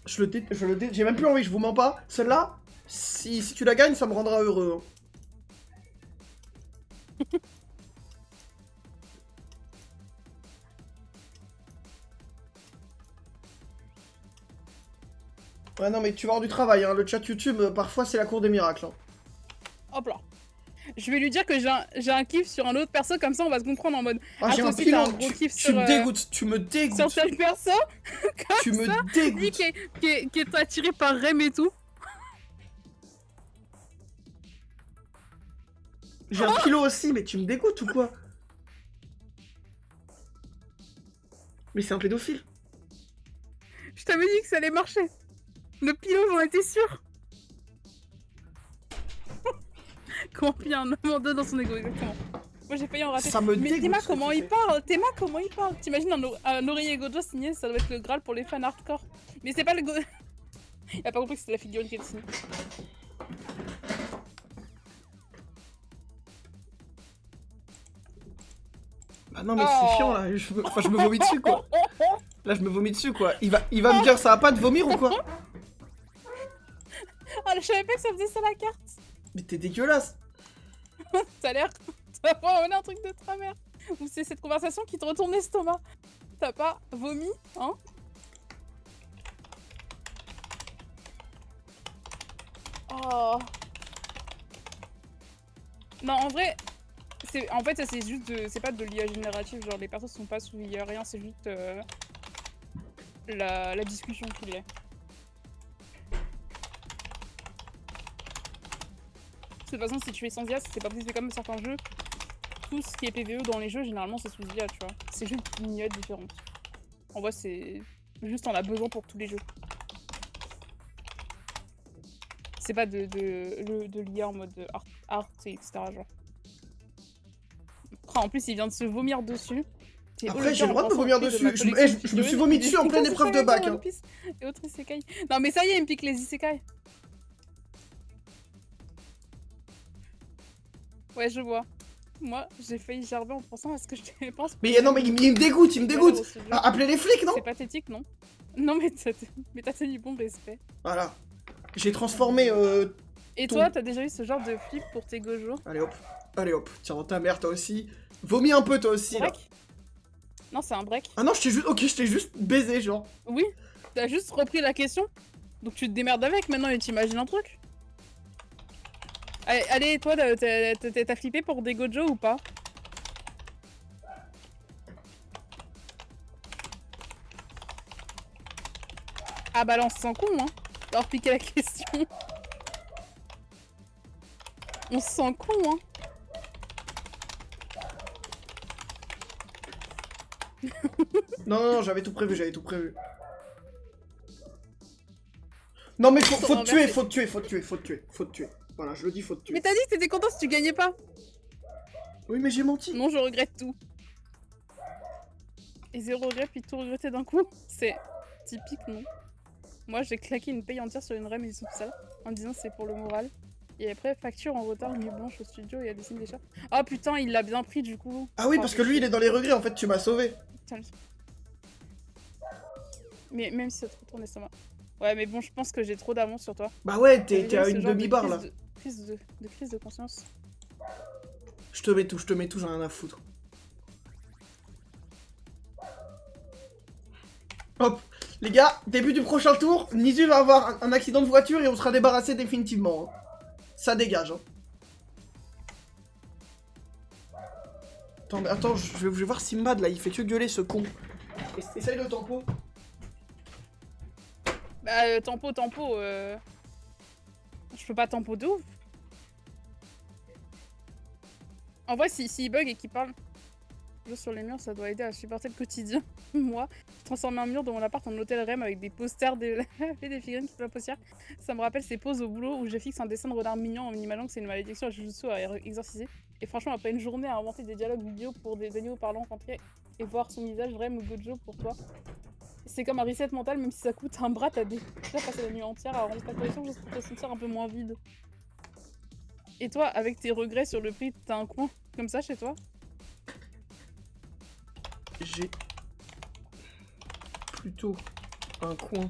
J'ai même plus envie, je vous mens pas. Celle-là, si tu la gagnes, ça me rendra heureux. Ouais, non, mais tu vas avoir du travail, hein. Le chat YouTube, parfois, c'est la cour des miracles. Hein. Hop là. Je vais lui dire que j'ai un kiff sur un autre perso, comme ça on va se comprendre en mode. Ah, j'ai un pilon, tu me dégoûtes, tu me dégoûtes. Sur tel perso, tu me dégoûtes. Lui qui est attiré par Rem et tout. J'ai un pilon aussi, mais tu me dégoûtes ou quoi? Mais c'est un pédophile. Je t'avais dit que ça allait marcher. Le pilon, j'en étais sûre. Comment plier un homme dans son ego, exactement. Moi j'ai failli en rater. Ça me dégoûte. Mais Théma, comment il parle? Théma, comment il parle? T'imagines un oreiller Gojo signé, ça doit être le Graal pour les fans hardcore. Mais c'est pas le Gojo. Il a pas compris que c'était la figurine qui était signée. Bah non mais c'est chiant là, je me vomis dessus quoi. Là je me vomis dessus quoi. Il va me dire ça va pas de vomir ou quoi? Ah je savais pas que ça faisait ça la carte. Mais t'es dégueulasse. T'as l'air... T'as pas un truc de travers. Ou c'est cette conversation qui te retourne l'estomac. T'as pas vomi, hein? Oh. Non, en vrai... En fait, ça c'est juste de... C'est pas de l'IA générative, genre les personnes sont pas sous IA, rien, c'est juste... la discussion qu'il y a. De toute façon, si tu es sans IA, c'est pas possible comme certains jeux. Tout ce qui est PVE dans les jeux, généralement, c'est sous IA, tu vois. C'est juste une IA différente. En vrai, c'est juste on a besoin pour tous les jeux. C'est pas de l'IA en mode art etc. genre. En plus, il vient de se vomir dessus. Après, j'ai le droit de me vomir dessus. Je me suis vomi dessus en pleine épreuve de bac. Hein. Et autres isekai. Non, mais ça y est, il me pique les isekai. Ouais, je vois. Moi, j'ai failli gerber en pensant à ce que je pense. Mais non, mais il me dégoûte, il me dégoûte. Appelez les flics, non? C'est pathétique, non? Non, mais t'as tenu bon respect. Voilà. J'ai transformé. Et toi, t'as déjà eu ce genre de flip pour tes Gojo? Allez hop. Tiens, dans ta mère, toi aussi. Vomis un peu, toi aussi. Là. Non, c'est un break. Ah non, je t'ai juste baisé, genre. Oui, t'as juste repris la question. Donc tu te démerdes avec maintenant et t'imagines un truc. Allez, toi, t'as flippé pour des Gojo ou pas? Ah balance sans con, hein, d'avoir piqué la question. On se sent con, hein. Non, j'avais tout prévu, Non mais faut te tuer. Voilà, je le dis, faut te tuer. Mais t'as dit que t'étais content si tu gagnais pas. Oui, mais j'ai menti. Non, je regrette tout. Et 0 regret, puis tout regretter d'un coup. C'est typique, non? Moi, j'ai claqué une paye entière sur une rem et tout ça, en disant c'est pour le moral. Et après, facture en retard, nuit blanche au studio et à dessiner des chats. Oh putain, il l'a bien pris du coup. Ah oui, parce que lui, il est dans les regrets, en fait, tu m'as sauvé. Putain, mais même si ça te retourne l'estomac. Ouais, mais bon, je pense que j'ai trop d'avance sur toi. Bah ouais, t'es à une demi-barre, là. Crise de conscience. Je te mets tout, j'en ai rien à foutre. Hop, les gars, début du prochain tour, Nizu va avoir un accident de voiture et on sera débarrassé définitivement. Hein. Ça dégage. Hein. Attends, je vais voir Simbad là, il fait que gueuler ce con. Essaye le tempo. Bah, tempo. Je peux pas tempo de ouf. En vrai, s'il bug et qu'il parle sur les murs, ça doit aider à supporter le quotidien. Moi, je transforme un mur de mon appart en hôtel REM avec des posters, des figurines qui sont poussière. Ça me rappelle ces pauses au boulot où je fixe un dessin de renard mignon en imaginant que c'est une malédiction à Jujutsu à exorciser. Et franchement, après une journée à inventer des dialogues vidéo pour des animaux parlants rentrés et voir son visage, REM ou Gojo pour toi. C'est comme un reset mental, même si ça coûte un bras, t'as déjà passé la nuit entière à rendre ta collection juste pour te sentir un peu moins vide. Et toi, avec tes regrets sur le prix, t'as un coin comme ça chez toi? J'ai plutôt un coin.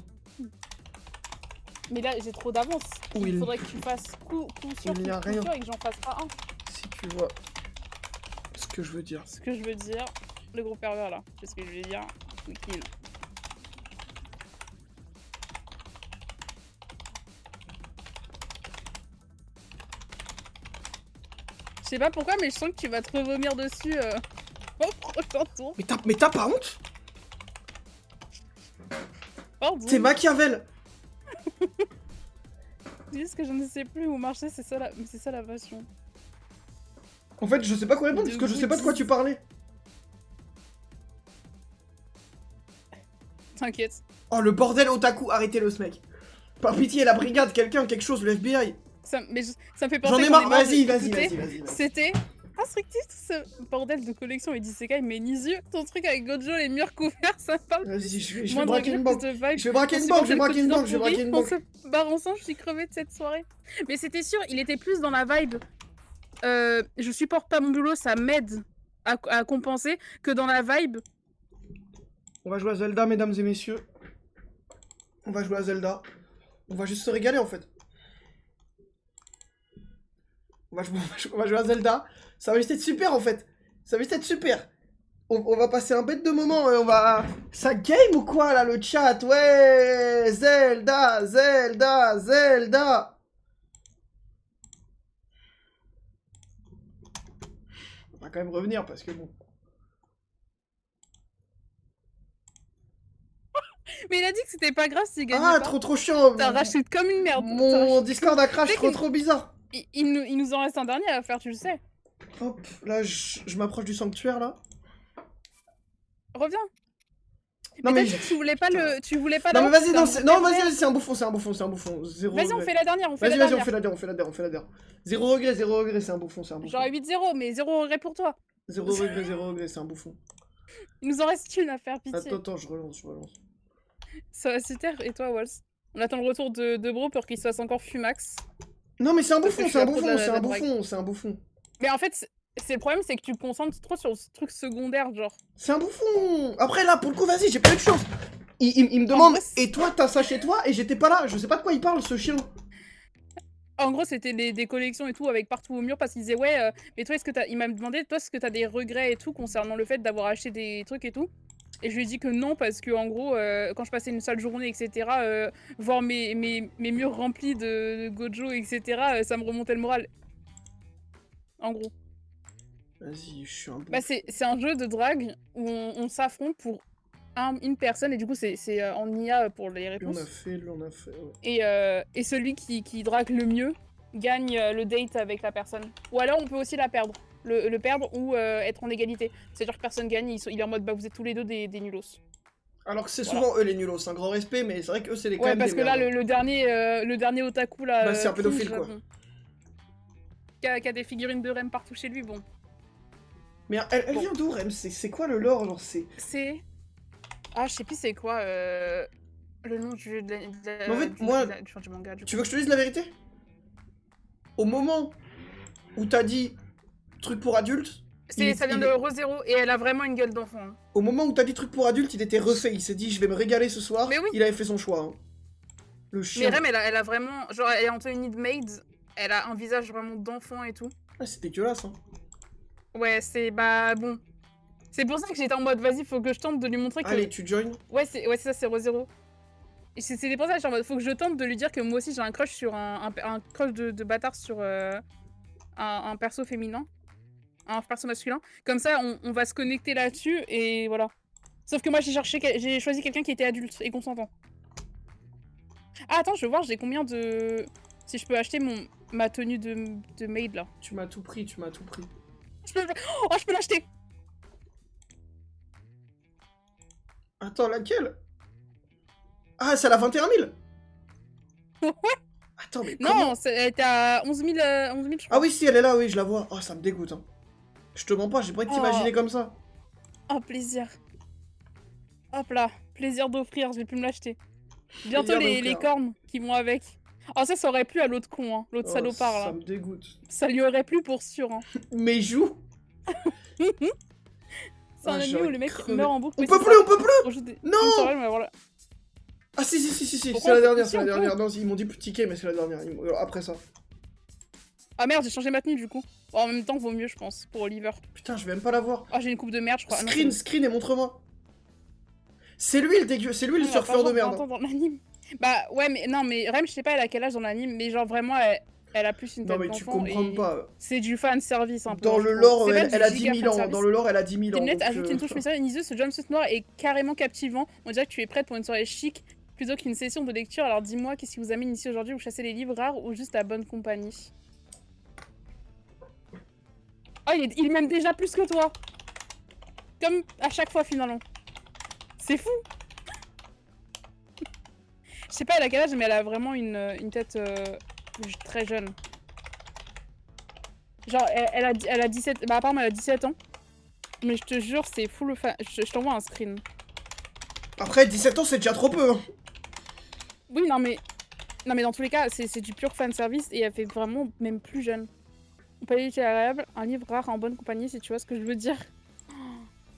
Mais là, j'ai trop d'avance. Il faudrait que tu fasses coup sûr et que j'en fasse pas un. Si tu vois ce que je veux dire. Ce que je veux dire, le gros pervers là. C'est ce que je veux dire. Tranquille. Je sais pas pourquoi, mais je sens que tu vas te revomir dessus au prochain tour. Mais t'as pas honte? Pardon. C'est Machiavel. C'est juste que je ne sais plus où marcher, c'est ça la passion. En fait, je sais pas quoi répondre parce que je sais pas de quoi tu parlais. T'inquiète. Oh, le bordel otaku, arrêtez-le ce mec. Par pitié, la brigade, quelqu'un, quelque chose, le FBI. Ça me fait penser. J'en ai marre, vas-y. C'était instructif tout ce bordel de collection et d'isekai, mais Nizu, ton truc avec Gojo, les murs couverts, ça parle. Vas-y, je vais braquer une banque. Je vais braquer une banque. On se barre ensemble, je suis crevée de cette soirée. Mais c'était sûr, il était plus dans la vibe. Je supporte pas mon boulot, ça m'aide à compenser, que dans la vibe. On va jouer à Zelda, mesdames et messieurs. On va jouer à Zelda. On va juste se régaler en fait. On va jouer à Zelda. Ça va juste être super en fait. Ça va juste être super. On va passer un bête de moment. On va... Ça game ou quoi là le chat? Ouais. Zelda. On va quand même revenir parce que bon. Mais il a dit que c'était pas grave s'il gagnait pas. Ah, trop chiant. T'as racheté comme une merde. Mon Discord a crash trop bizarre. Il nous en reste un dernier à faire, tu le sais. Hop, là, je m'approche du sanctuaire, là. Reviens. Non mais tu voulais pas le... Tu voulais pas... Non mais vas-y, vas-y, c'est un bouffon. Vas-y, on fait la dernière, Vas-y, on fait la dernière. Zéro regret, c'est un bouffon, J'aurais 8-0, mais 0 regret pour toi. Zéro regret, c'est un bouffon. Il nous en reste une à faire, pitié. Attends, je relance. Ça va super, et toi, Walls? On attend le retour de Bro pour qu'il se fasse encore fumax. Non mais c'est un bouffon. Mais en fait, le problème, c'est que tu te concentres trop sur ce truc secondaire, genre. C'est un bouffon. Après là, pour le coup, vas-y, j'ai pas eu de chance. Il me demande, et toi, t'as ça chez toi? Et j'étais pas là, je sais pas de quoi il parle, ce chien. En gros, c'était des collections et tout avec partout au mur parce qu'il disait ouais, mais toi, il m'a demandé, toi, est-ce que t'as des regrets et tout concernant le fait d'avoir acheté des trucs et tout? Et je lui ai dit que non, parce que en gros, quand je passais une sale journée, etc., voir mes murs remplis de Gojo, etc., ça me remontait le moral. En gros. Vas-y, je suis un peu... Bah c'est un jeu de drague où on s'affronte pour une personne, et du coup c'est en IA pour les réponses. On a fait, ouais. Et celui qui drague le mieux gagne le date avec la personne. Ou alors on peut aussi la perdre. Le perdre ou être en égalité. C'est-à-dire que personne gagne, il est en mode bah vous êtes tous les deux des nulos. Alors que c'est souvent eux les nulos, c'est un grand respect, mais c'est vrai que eux c'est les Ouais, parce que là le dernier otaku là. Bah c'est un pédophile quoi. Bon. Qui a des figurines de Rem partout chez lui, bon. Mais elle vient d'où Rem? C'est quoi le lore genre c'est... Ah je sais plus c'est quoi le nom du manga. Tu veux que je te dise la vérité? Au moment où t'as dit truc pour adultes... Ça vient de ReZero et elle a vraiment une gueule d'enfant. Hein. Au moment où t'as dit truc pour adultes, il était refait, il s'est dit je vais me régaler ce soir, mais oui. Il avait fait son choix. Hein. Le chien. Mais Rem elle a vraiment... Genre elle est en tenue de maid, elle a un visage vraiment d'enfant et tout. Ah c'est dégueulasse hein. Ouais c'est... Bah bon. C'est pour ça que j'étais en mode vas-y faut que je tente de lui montrer que... Allez tu joins. Ouais c'est ça c'est ReZero. C'est pour ça que j'étais en mode faut que je tente de lui dire que moi aussi j'ai un crush sur un crush de bâtard sur un perso féminin. Un perso masculin. Comme ça, on va se connecter là-dessus et voilà. Sauf que moi, j'ai choisi quelqu'un qui était adulte et consentant. Ah, attends, je veux voir, j'ai combien de... Si je peux acheter ma tenue de maid, là. Tu m'as tout pris, tu m'as tout pris. Oh, je peux l'acheter. Attends, laquelle? Ah, c'est à la 21 000. Ouais. Attends, mais non, elle était à 11 000, je crois. Ah oui, si, elle est là, oui, je la vois. Oh, ça me dégoûte, hein. Je te mens pas, j'ai pas envie de t'imaginer comme ça. Oh, plaisir. Hop là, plaisir d'offrir, je vais plus me l'acheter. Bientôt les cornes qui vont avec. Oh, ça aurait plu à l'autre con, hein, l'autre salopard, là. Ça me dégoûte. Ça lui aurait plu pour sûr, hein. Mais joue. C'est un ami où le mec meurt en boucle. On peut plus. Non. Ah si, c'est la dernière, Non, ils m'ont dit ticket, mais c'est la dernière. Après ça. Ah merde, j'ai changé ma tenue du coup. Oh, en même temps, vaut mieux, je pense, pour Oliver. Putain, je vais même pas la voir. Oh, j'ai une coupe de merde, je crois. Screen et montre-moi. C'est lui le dégueu, c'est lui le surfeur de merde. Dans l'anime. Bah ouais, mais non, mais Rem, je sais pas elle a quel âge dans l'anime, mais genre vraiment, elle a plus une tête d'enfant. Non mais tu comprends pas. C'est du fan service un peu. Dans le lore, elle a 10 000 ans. Dans le lore, elle a 10 000 ans. Net ajoute une touche mystérieuse. Niseuse, ce jumpsuit noir est carrément captivant. On dirait que tu es prête pour une soirée chic plutôt qu'une session de lecture. Alors dis-moi, qu'est-ce qui vous amène ici aujourd'hui? Vous chassez les livres rares ou juste la bonne compagnie? Oh, il m'aime déjà plus que toi. Comme à chaque fois, finalement. C'est fou. Je sais pas elle a quel âge, mais elle a vraiment une tête très jeune. Genre, elle a 17... Bah, apparemment, elle a 17 ans. Mais je te jure, c'est full fan... Je t'envoie un screen. Après, 17 ans, c'est déjà trop peu. Hein. Oui, non, mais dans tous les cas, c'est du pur fan service et elle fait vraiment même plus jeune. On peut aller agréable, un livre rare en bonne compagnie, si tu vois ce que je veux dire.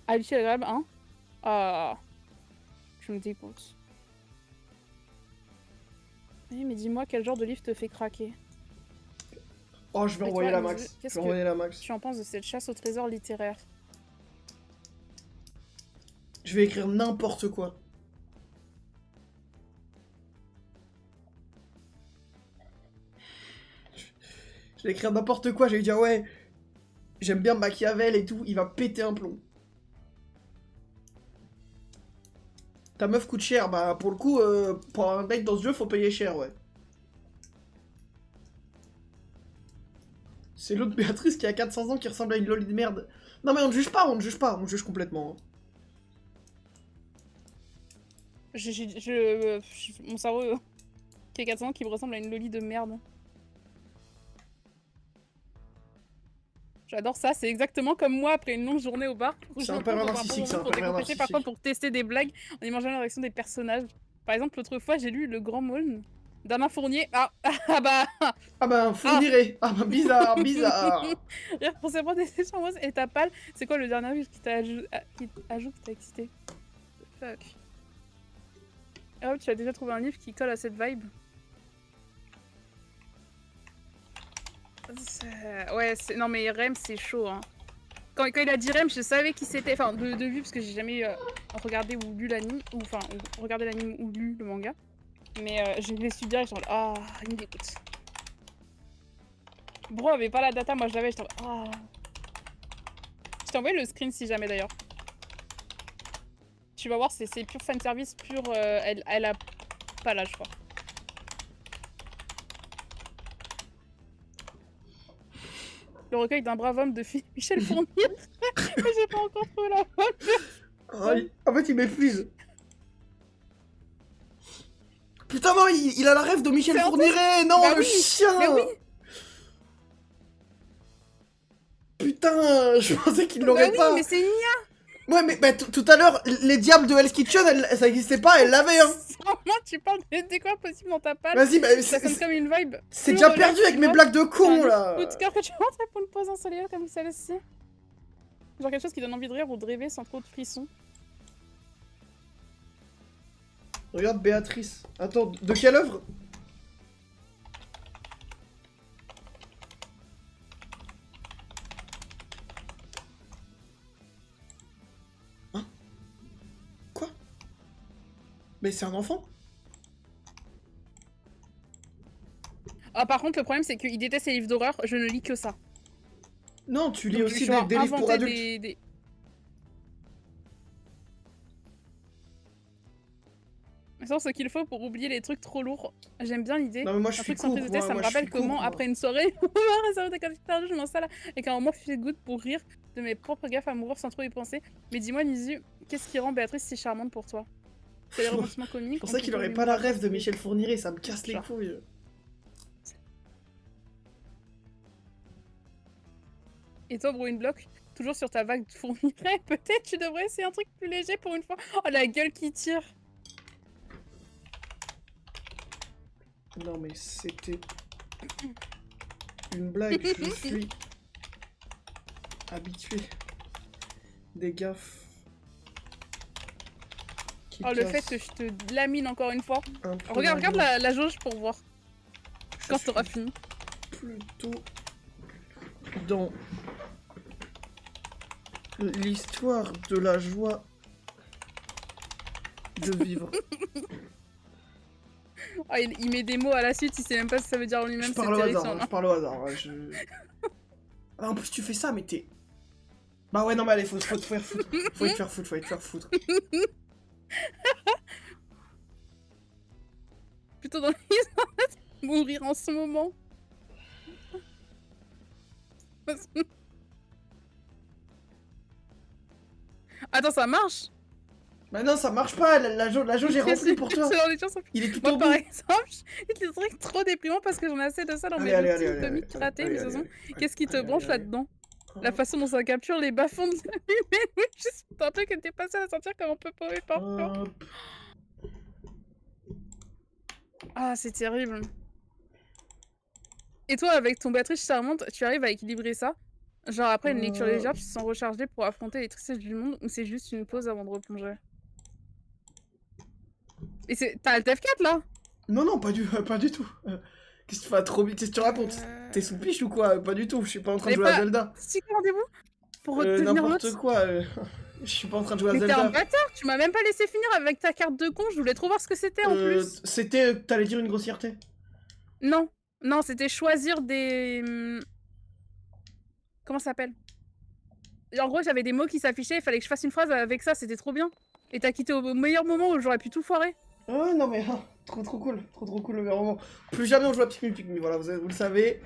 À l'utile agréable, hein. Ah. Je me dégoûte. Oui, mais dis-moi quel genre de livre te fait craquer. Oh, je vais envoyer la Max. Je vais envoyer la Max. Tu en penses de cette chasse au trésor littéraire? Je vais écrire n'importe quoi. Je vais écrire n'importe quoi, je vais dire ouais, j'aime bien Machiavel et tout, il va péter un plomb. Ta meuf coûte cher, bah pour le coup, pour un date dans ce jeu, faut payer cher, ouais. C'est l'autre Béatrice qui a 400 ans qui ressemble à une loli de merde. Non mais on ne juge pas, on juge complètement. Mon cerveau qui a 400 ans qui me ressemble à une loli de merde. J'adore ça, c'est exactement comme moi après une longue journée au bar. C'est un pervers narcissique, c'est un pervers narcissique. Parfois pour tester des blagues en imaginant la réaction des personnages. Par exemple, l'autre fois, j'ai lu Le Grand Maulne d'Alain Fournier. Ah bah, Fourniret. Ah bah, bizarre. Rire pour ses des chambres et ta pâle. C'est quoi le dernier livre qui ajoute que t'as excité? Fuck. Ah ouais, tu as déjà trouvé un livre qui colle à cette vibe? Ouais, non mais Rem c'est chaud hein. Quand il a dit Rem, je savais qui c'était, enfin de vue parce que j'ai jamais regardé ou lu l'anime, ou enfin regardé l'anime ou lu le manga. Mais je l'ai su direct, genre ah, il me dégoûte. Bro avait pas la data, moi je l'avais, j'étais ah. Je t'ai envoyé le screen si jamais d'ailleurs. Tu vas voir, c'est pur fanservice, pur elle a pas l'âge quoi. Le recueil d'un brave homme de Michel Fournier. Mais j'ai pas encore trouvé la bonne. En fait, il m'épuise. Putain, non, il a la rêve de Michel Fournier. Non, bah le chien. Mais oui. Putain, je pensais qu'il l'aurait pas. Mais c'est Nia. Ouais, mais bah, tout à l'heure, les diables de Hell's Kitchen, ça existait pas, elle l'avait, hein. Comment tu parles des quoi possible dans ta palle? Vas-y, bah, c'est comme une vibe. C'est déjà perdu avec mes blagues de con, là. Coup de cœur que tu rentrais pour une pause ensoleillée comme celle-ci. Genre quelque chose qui donne envie de rire ou de rêver sans trop de frissons. Regarde Béatrice. Attends, de quelle œuvre? Hein? Quoi? Mais c'est un enfant? Ah, par contre, le problème, c'est qu'il déteste les livres d'horreur. Je ne lis que ça. Non, tu lis aussi des livres pour adultes. C'est ce qu'il faut pour oublier les trucs trop lourds. J'aime bien l'idée. Non mais moi je suis cool, ça me rappelle comment après une soirée, je m'installe et qu'à un moment je fais good pour rire de mes propres gaffes amoureuses sans trop y penser. Mais dis-moi Nizu, qu'est-ce qui rend Béatrice si charmante pour toi? C'est les rebondissements comiques. C'est pour ça qu'il aurait pas la rêve de Michel Fournier, ça me casse les couilles. Et toi Bruin Block, toujours sur ta vague de Fournier, peut-être tu devrais essayer un truc plus léger pour une fois. Oh la gueule qui tire. Non mais c'était une blague, je suis habitué des gaffes. Oh le fait que je te lamine encore une fois. Regarde la jauge pour voir quand t'auras fini. Plutôt dans l'histoire de la joie de vivre. Oh, il met des mots à la suite, il sait même pas ce que ça veut dire en lui-même. Je parle au hasard, je parle au hasard. Ouais, Ah, en plus tu fais ça, mais t'es... Bah ouais, non mais allez, faut te faire foutre. Faut te faire foutre. Plutôt dans les mourir en ce moment. Attends, ça marche? Bah non, ça marche pas, la jauge est remplie pour toi. Il est tout en bout. Par exemple, j'ai des trucs trop déprimants parce que j'en ai assez de ça dans mes routines comiques ratées. Mais de toute façon, qu'est-ce qui te branche là-dedans? La façon dont ça capture les bas-fonds de l'humain, juste pour un truc que t'es passé à sentir comme on peut pas parfois. Ah, c'est terrible. Et toi, avec ton Béatrice charmante, tu arrives à équilibrer ça? Genre après une lecture légère, tu te sens rechargé pour affronter les tristesses du monde ou c'est juste une pause avant de replonger? Et t'as Alt F4 là? Non, non, pas du tout. Qu'est-ce que tu fais trop vite? Qu'est-ce que tu racontes? T'es sous piche ou quoi? Pas du tout, je suis pas en train de jouer à Zelda. C'est quoi rendez-vous? Pour devenir n'importe quoi, je suis pas en train de jouer à Zelda. Mais t'es un bâtard, tu m'as même pas laissé finir avec ta carte de con, je voulais trop voir ce que c'était en plus. C'était, t'allais dire une grossièreté? Non, non, c'était choisir des... Comment ça s'appelle? En gros, j'avais des mots qui s'affichaient, il fallait que je fasse une phrase avec ça, c'était trop bien. Et t'as quitté au meilleur moment où j'aurais pu tout foirer. Oh non mais trop cool, trop cool le meilleur moment. Plus jamais on joue à Pikmin, voilà, vous le savez.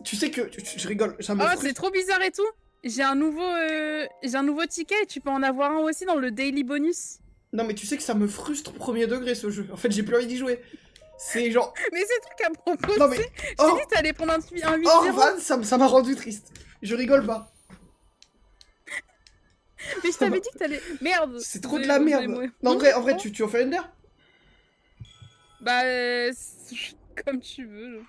Tu sais que, je rigole, ça me frustre. C'est trop bizarre et tout. J'ai un nouveau ticket et tu peux en avoir un aussi dans le daily bonus. Non mais tu sais que ça me frustre premier degré ce jeu, en fait j'ai plus envie d'y jouer. C'est genre... Mais c'est truc à proposer. Non mais... Je t'ai dit que t'allais prendre un 8-0. Oh Van, ça m'a rendu triste. Je rigole pas. Mais je t'avais dit que t'allais... Merde. C'est trop de la merde. Non en vrai tu en fais une d'air? Bah... comme tu veux.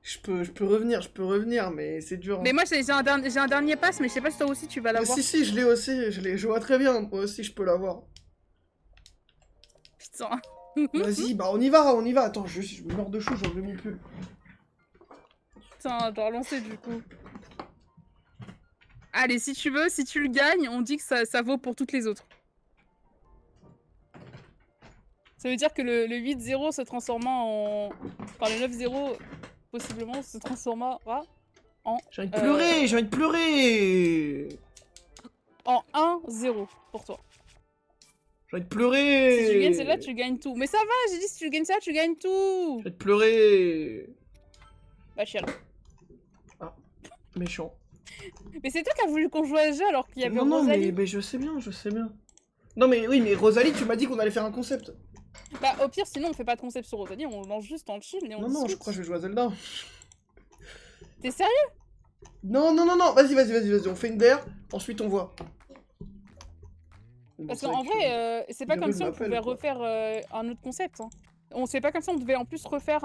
Je peux revenir, mais c'est dur. Mais moi j'ai un dernier pass, mais je sais pas si toi aussi tu vas l'avoir. Si, je l'ai aussi, je vois très bien, moi aussi je peux l'avoir. Putain. Vas-y, bah on y va, attends, je me meurs de chaud, j'ai enlevé mon pull. Putain, je dois relancer du coup. Allez, si tu veux, si tu le gagnes, on dit que ça vaut pour toutes les autres. Ça veut dire que le 8-0 se transformera en... Enfin, le 9-0, possiblement, se transformera en... J'ai envie de pleurer, En 1-0 pour toi. J'ai envie de pleurer. Si tu gagnes celle-là, tu gagnes tout. Mais ça va, j'ai dit si tu gagnes ça, tu gagnes tout. J'ai envie de pleurer. Bah chial. Ah. Méchant. Mais c'est toi qui as voulu qu'on joue à ce jeu alors qu'il y avait non, Rosalie. mais je sais bien, je sais bien. Non mais oui, mais Rosalie, tu m'as dit qu'on allait faire un concept. Bah au pire, sinon on fait pas de concept sur Rosalie, on lance juste en chill et on discute. Non, je crois que je vais jouer à Zelda. T'es sérieux? Non, vas-y, on fait une DAIR, ensuite on voit. Parce qu'en vrai, c'est pas comme si on pouvait refaire un autre concept. Hein. On sait pas comme ça, on devait en plus refaire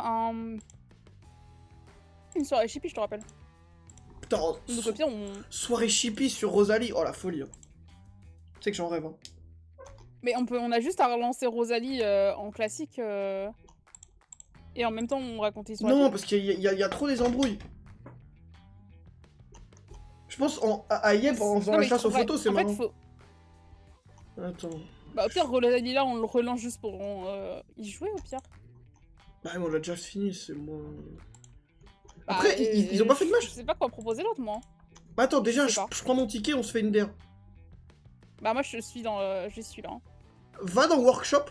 une soirée chippie, je te rappelle. Putain, donc au pire, soirée chippie sur Rosalie, oh la folie. Tu sais que j'en rêve. Hein. Mais on a juste à relancer Rosalie en classique et en même temps on raconte l'histoire. Non, parce qu'il y a trop des embrouilles. Je pense à Yep en faisant la chasse aux photos, c'est marrant. Attends. Bah au pire, Rosalie là, on le relance juste pour y jouer au pire. Bah on l'a déjà fini, c'est moi... Après, ils ont pas fait de match. Je sais pas quoi proposer l'autre, moi. Bah attends, déjà, je prends mon ticket, on se fait une DAIR. Bah moi, je suis là. Hein. Va dans Workshop.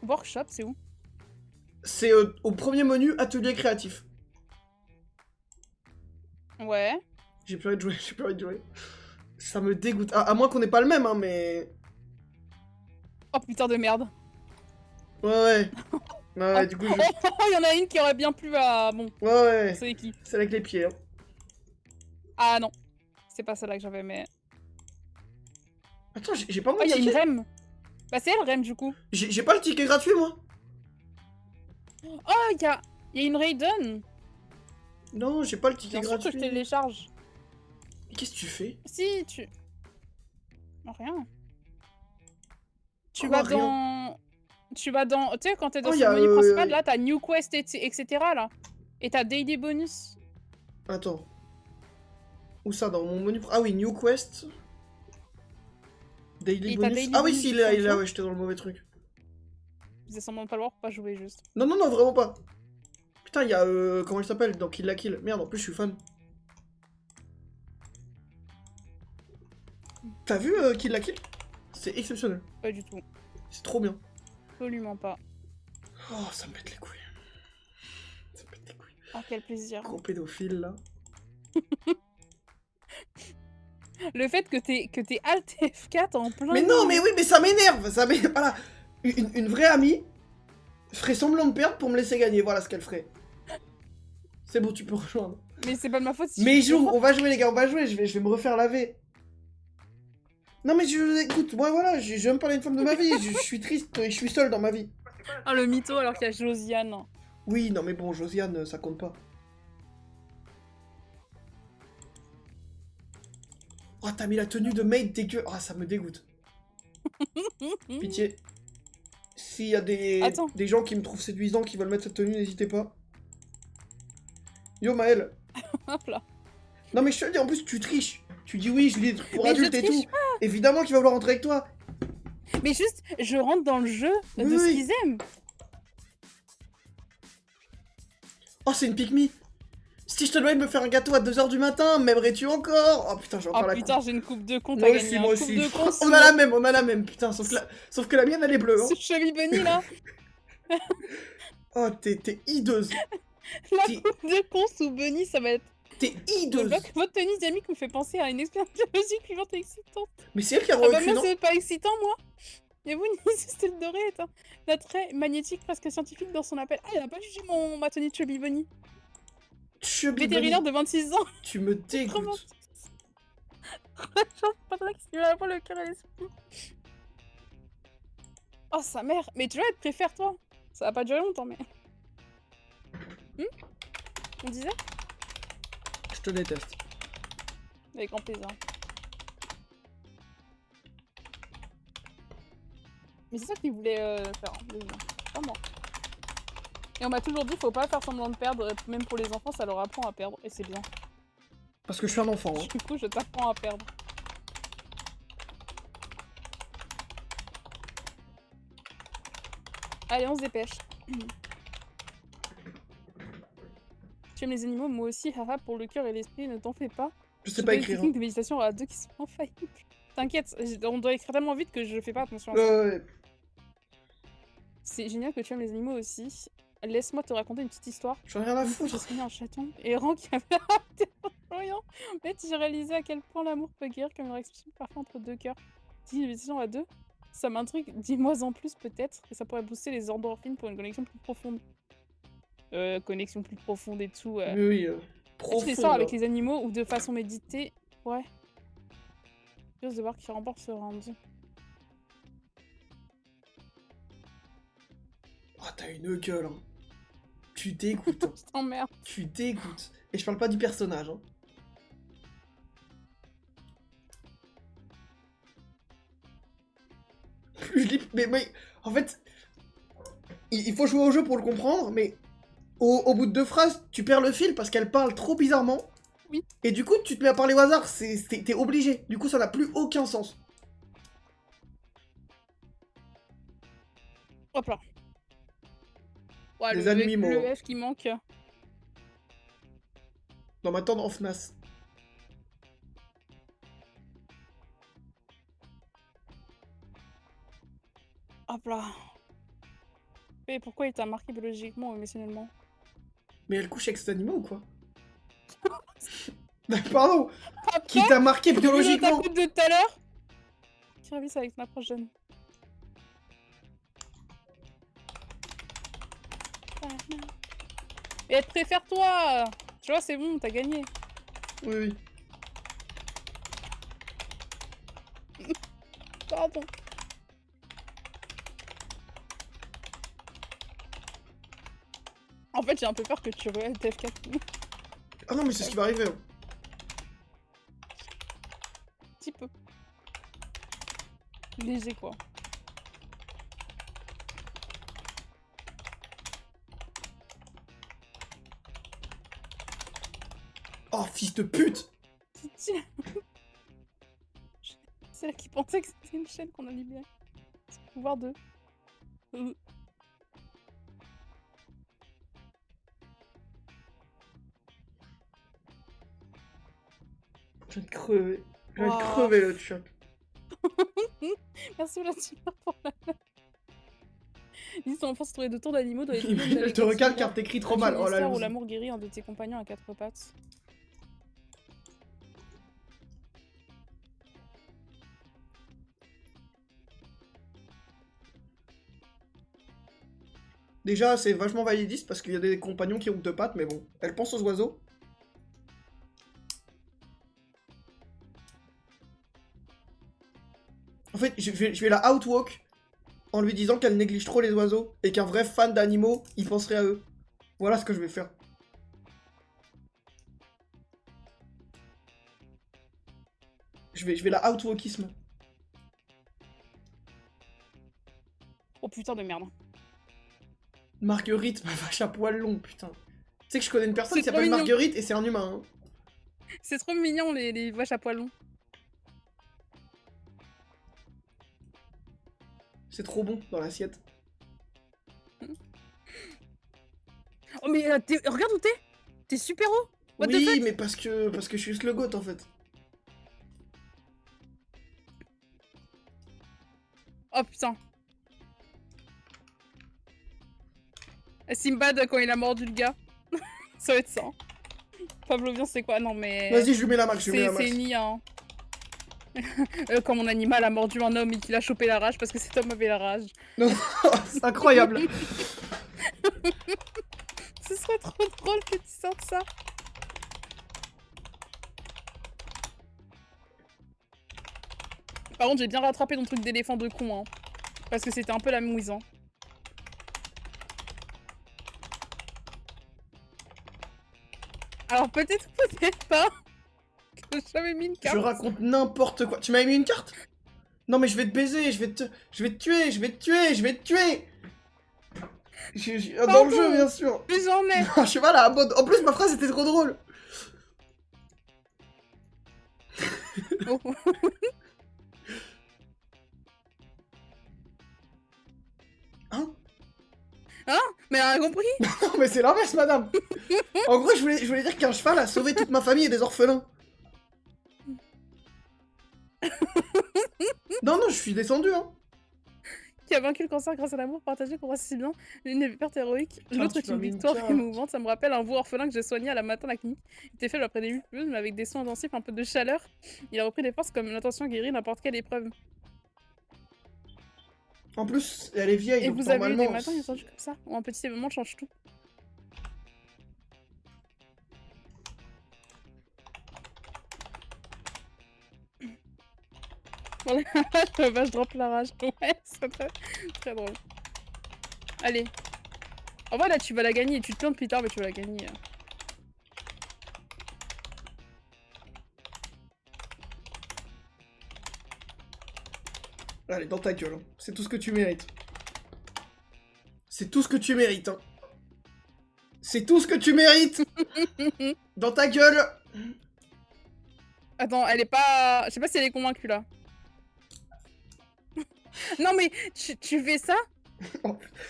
Workshop, c'est où? C'est au premier menu, atelier créatif. Ouais. J'ai plus envie de jouer, Ça me dégoûte. À moins qu'on ait pas le même, hein, mais... Oh putain de merde. Ouais. Ouais, du coup, il y en a une qui aurait bien plu à... Bon. Ouais. C'est qui? Celle avec les pieds. Hein. Ah non. C'est pas celle-là que j'avais, mais... Attends, j'ai pas mon ticket. Il y a une REM. Bah c'est elle, REM, du coup. J'ai pas le ticket gratuit, moi. Oh, il y a une Raiden. Non, j'ai pas le ticket gratuit. Bien sûr que je télécharge. Mais qu'est-ce que tu fais? Si, tu... Rien. Tu vas dans... Tu sais, quand t'es dans le menu principal, là, t'as New Quest, etc. là. Et t'as Daily Bonus. Attends. Où ça, dans mon menu? Ah oui, New Quest. Daily Bonus. Ah oui, si, il est là, ouais, j'étais dans le mauvais truc. Je faisais semblant de pas le voir pour pas jouer, juste. Non, vraiment pas. Putain, il y a... comment il s'appelle dans Kill la Kill. Merde, en plus, je suis fan. T'as vu Kill la Kill? C'est exceptionnel. Pas du tout. C'est trop bien. Absolument pas. Oh, ça me pète les couilles. Ça me pète les couilles. Oh, quel plaisir. Gros pédophile, là. Le fait que t'es Alt F4 en plein... Mais non, mais oui, mais ça m'énerve. Voilà. Une vraie amie ferait semblant de perdre pour me laisser gagner. Voilà ce qu'elle ferait. C'est bon, tu peux rejoindre. Mais c'est pas de ma faute si... Mais jour, on va jouer, les gars, on va jouer. Je vais me refaire laver. Non mais écoute, moi voilà, je vais me parler une femme de ma vie, je suis triste et je suis seul dans ma vie. Ah le mytho alors qu'il y a Josiane. Oui, non mais bon, Josiane, ça compte pas. Oh, t'as mis la tenue de maid dégueu. Ah, ça me dégoûte. Pitié. S'il y a des gens qui me trouvent séduisant, qui veulent mettre cette tenue, n'hésitez pas. Yo Maël. Hop là. Non mais je te le dis, en plus tu triches. Tu dis oui, je lis des trucs pour adultes et tout. Pas. Évidemment qu'il va vouloir rentrer avec toi. Mais juste, je rentre dans le jeu de ce qu'ils aiment. Oh, c'est une pique-me. Si je te demandais de me faire un gâteau à 2h du matin, m'aimerais-tu encore? Oh putain, j'ai encore la coupe. Oh putain, j'ai une coupe de con, t'as gagné. Moi aussi, on a la même, putain, sauf que la mienne, elle est bleue. Hein. Ce Chubby Bunny, là. Oh, t'es hideuse. La coupe de con sous Bunny, ça va être... T'es hideuse. Votre tenue dynamique me fait penser à une expérience biologique vivante et excitante. Mais c'est elle qui a reculé, non? C'est pas excitant, moi. Et vous, une style dorée est un attrait magnétique presque scientifique dans son appel. Ah, il a pas jugé ma tenue de Chubby Bunny. Vétérinaire de 26 ans. Tu me dégoûtes. Patrick, il va avoir le cœur à l'esprit. Oh, sa mère. Mais tu vois, elle te préfère, toi. Ça va pas durer longtemps, mais... On disait? Je te déteste. Avec grand plaisir. Mais c'est ça qu'il voulait faire, pas moi. Et on m'a toujours dit, faut pas faire semblant de perdre, même pour les enfants, ça leur apprend à perdre, et c'est bien. Parce que je suis un enfant, hein. Du coup, je t'apprends à perdre. Allez, on se dépêche. Tu aimes les animaux, moi aussi, haha, pour le cœur et l'esprit, ne t'en fais pas. Je sais pas écrire. Des techniques de méditation à deux qui sont infaillibles. T'inquiète, on doit écrire tellement vite que je fais pas attention à ça. Ouais. C'est génial que tu aimes les animaux aussi. laisse-moi te raconter une petite histoire. J'en ai rien à foutre. J'ai soigné un chaton errant qui avait raté rien. En fait, j'ai réalisé à quel point l'amour peut guérir comme une réaction parfois entre deux cœurs. Division à deux, ça m'intrigue. Dis-moi en plus peut-être, et ça pourrait booster les endorphines pour une connexion plus profonde. Connexion plus profonde et tout. Oui, profonde. Tu les sors avec les animaux ou de façon méditée. Ouais. Juste de voir qui remporte ce round. Oh, t'as une gueule, hein. Tu dégoûtes. Hein. Je t'emmerde. Tu dégoûtes. Et je parle pas du personnage, hein. Plus je lis... Mais en fait... Il faut jouer au jeu pour le comprendre, mais... Au bout de 2 phrases, tu perds le fil parce qu'elle parle trop bizarrement. Oui. Et du coup, tu te mets à parler au hasard. T'es obligé. Du coup, ça n'a plus aucun sens. Hop là. Ouais, les animaux. Le F qui manque. Dans ma tendre en FNAS. Hop là. Mais pourquoi il t'a marqué biologiquement ou émotionnellement? Mais elle couche avec cet animal ou quoi? Pardon. Qui t'a marqué biologiquement? De tout à l'heure. Qui revient ça avec ma prochaine. Et elle préfère toi. Tu vois, c'est bon, t'as gagné. Oui, oui. Pardon. En fait, j'ai un peu peur que tu re TF4. Ah non, mais c'est ce qui va arriver. Hein. Un petit peu. Léger, quoi. Oh, fils de pute! C'est elle qui pensait que c'était une chaîne qu'on a libérée. C'est le pouvoir de... Je vais te crever. Je vais te crever le chat. Merci Vladimir pour la... Ils sont enfants se trouver de tours d'animaux dans les Elle te recale car t'écris trop mal. Oh là, où l'amour guérit un de tes compagnons à 4 pattes. Déjà, c'est vachement validiste parce qu'il y a des compagnons qui ont 2 pattes, mais bon. Elle pense aux oiseaux. En fait, je vais la outwalk en lui disant qu'elle néglige trop les oiseaux et qu'un vrai fan d'animaux, il penserait à eux. Voilà ce que je vais faire. Je vais la outwalkisme. Oh putain de merde. Marguerite, ma vache à poil long, putain. Tu sais que je connais une personne qui s'appelle Marguerite et c'est un humain. Hein. C'est trop mignon les vaches à poil long. C'est trop bon dans l'assiette. Oh mais regarde où t'es. T'es super haut. What the fuck? Oui, mais parce que je suis sluggot en fait. Oh putain. Simbad quand il a mordu le gars. Ça va être ça. Pavlovien c'est quoi? Non mais... Vas-y, je lui mets la max, C'est une IA. Hein. Quand mon animal a mordu un homme et qu'il a chopé la rage parce que cet homme avait la rage. Non, c'est incroyable. Ce serait trop drôle que tu sortes ça. Par contre, j'ai bien rattrapé ton truc d'éléphant de con, hein. Parce que c'était un peu la mouise, hein. Alors peut-être pas. J'ai jamais mis une carte. Je raconte n'importe quoi. Tu m'avais mis une carte? Non mais je vais te baiser, je vais te tuer, je vais te tuer. Dans le jeu bien sûr. Mais j'en ai. Je sais pas là, en plus ma phrase était trop drôle. Oh. Hein? Mais elle a compris? Non mais c'est l'inverse madame. En gros je voulais dire qu'un cheval a sauvé toute ma famille et des orphelins. Non, je suis descendu, hein. qui a vaincu le cancer grâce à l'amour partagé qu'on si bien. L'une est perte héroïque, l'autre est une victoire émouvante. Ça me rappelle un veau orphelin que j'ai soigné à la matin à la clinique. Il était fait après des 8 plus, mais avec des soins intensifs, un peu de chaleur. Il a repris des forces comme l'intention guérit n'importe quelle épreuve. En plus, elle est vieille, et donc vous avez eu des matins comme ça, où un petit événement change tout. Voilà, je drop la rage. Ouais, c'est très drôle. Allez. En vrai, là, tu vas la gagner. Tu te plantes plus tard, mais tu vas la gagner. Allez, dans ta gueule. C'est tout ce que tu mérites. C'est tout ce que tu mérites. Hein. C'est tout ce que tu mérites. Dans ta gueule. Attends, elle est pas... Je sais pas si elle est convaincue, là. Non, mais tu fais ça?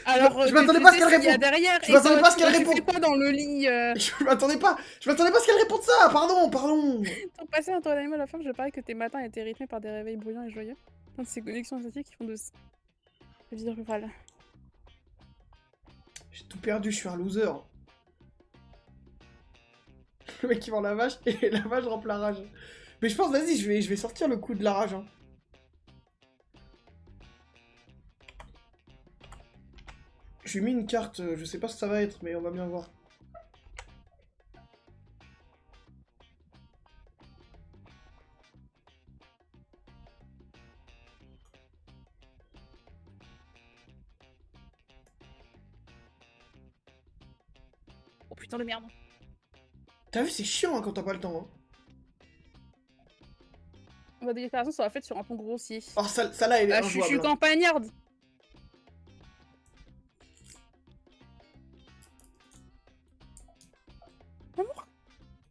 Alors, je m'attendais pas à ce qu'elle réponde. Derrière, je m'attendais pas à ce qu'elle réponde. Tu fais quoi dans le lit Je m'attendais pas à ce qu'elle réponde ça. Pardon. Pour passer un tour d'animal à la fin, je parie que tes matins étaient rythmés par des réveils bruyants et joyeux. De ces connexions esthétiques qui font de la vie rurale. J'ai tout perdu, je suis un loser. Le mec qui vend la vache et la vache remplit la rage. Mais je pense, vas-y, je vais sortir le coup de la rage. Hein. J'ai mis une carte, je sais pas ce que ça va être, mais on va bien voir. Oh putain de merde. T'as vu, c'est chiant hein, quand t'as pas le temps. Hein. Ma déclaration sera faite sur un ton grossier. Oh, ça là, elle est injouable. Je suis campagnarde.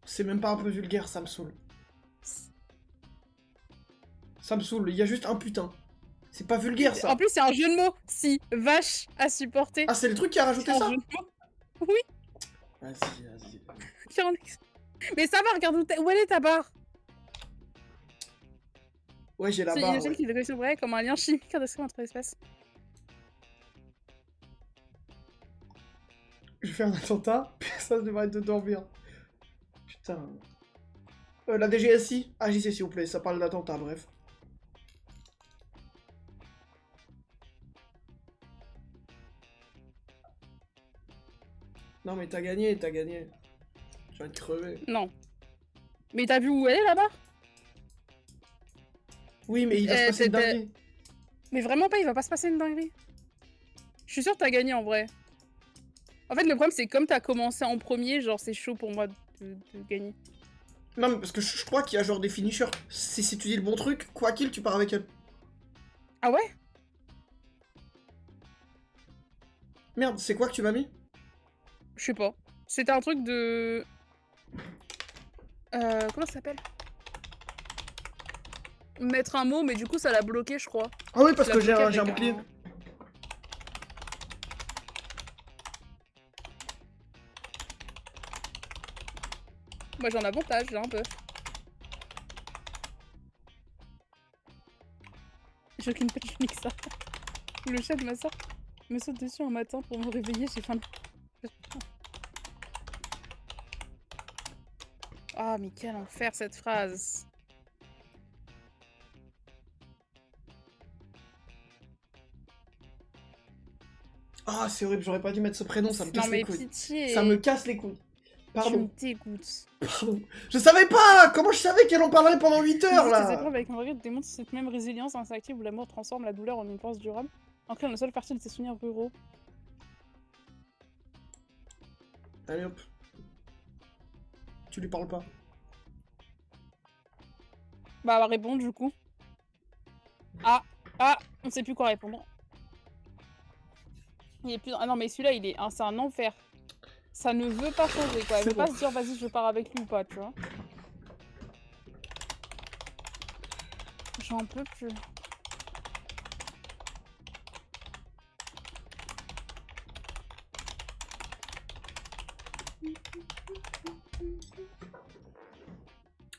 C'est même pas un peu vulgaire, ça me saoule. Ça me saoule, il y a juste un putain. C'est pas vulgaire ça. En plus, c'est un jeu de mots. Si, vache à supporter. Ah, c'est le truc qui a rajouté ça? Oui. Vas-y. Mais ça va, regarde où elle est ta barre. Ouais, j'ai la barre. C'est une qui est vrai comme un lien chimique entre espèces. Je fais un attentat, personne ne devrait être de dormir. Putain. La DGSI, agissez s'il vous plaît, ça parle d'attentat, bref. Non mais t'as gagné. Je viens de crever. Non. Mais t'as vu où elle est là-bas? Oui, mais il va se passer une dinguerie. Mais vraiment pas, il va pas se passer une dinguerie. Je suis sûre que t'as gagné en vrai. En fait, le problème, c'est que comme t'as commencé en premier, genre, c'est chaud pour moi de gagner. Non, mais parce que je crois qu'il y a genre des finishers. Si tu dis le bon truc, quoi qu'il, tu pars avec elle. Ah ouais? Merde, c'est quoi que tu m'as mis? Je sais pas. C'était un truc de... comment ça s'appelle? Mettre un mot, mais du coup, ça l'a bloqué, je crois. Ah oui, parce que j'ai un bouclier. Moi, j'ai un avantage, là, un peu. J'ai aucune pêche que ça. Le chat de ma soeur me saute dessus un matin pour me réveiller, j'ai faim. Ah, mais quel enfer, cette phrase. Ah, c'est horrible, j'aurais pas dû mettre ce prénom, ça me casse les couilles. Pitié. Ça me casse les couilles. Pardon. Tu me dégoûtes. Pardon. Je savais pas! Comment je savais qu'elle en parlerait pendant 8 heures, là? Ces épreuves avec un regret démontrent cette même résilience instinctive où l'amour transforme la douleur en une force durable, ancrée dans la seule partie de ses souvenirs ruraux. Allez hop. Tu lui parles pas. Bah, elle va répondre, du coup. Ah, on sait plus quoi répondre. Il est plus... Ah non, mais celui-là, c'est un enfer. Ça ne veut pas changer, quoi. Elle veut pas se dire, vas-y, je pars avec lui ou pas, tu vois. J'en peux plus.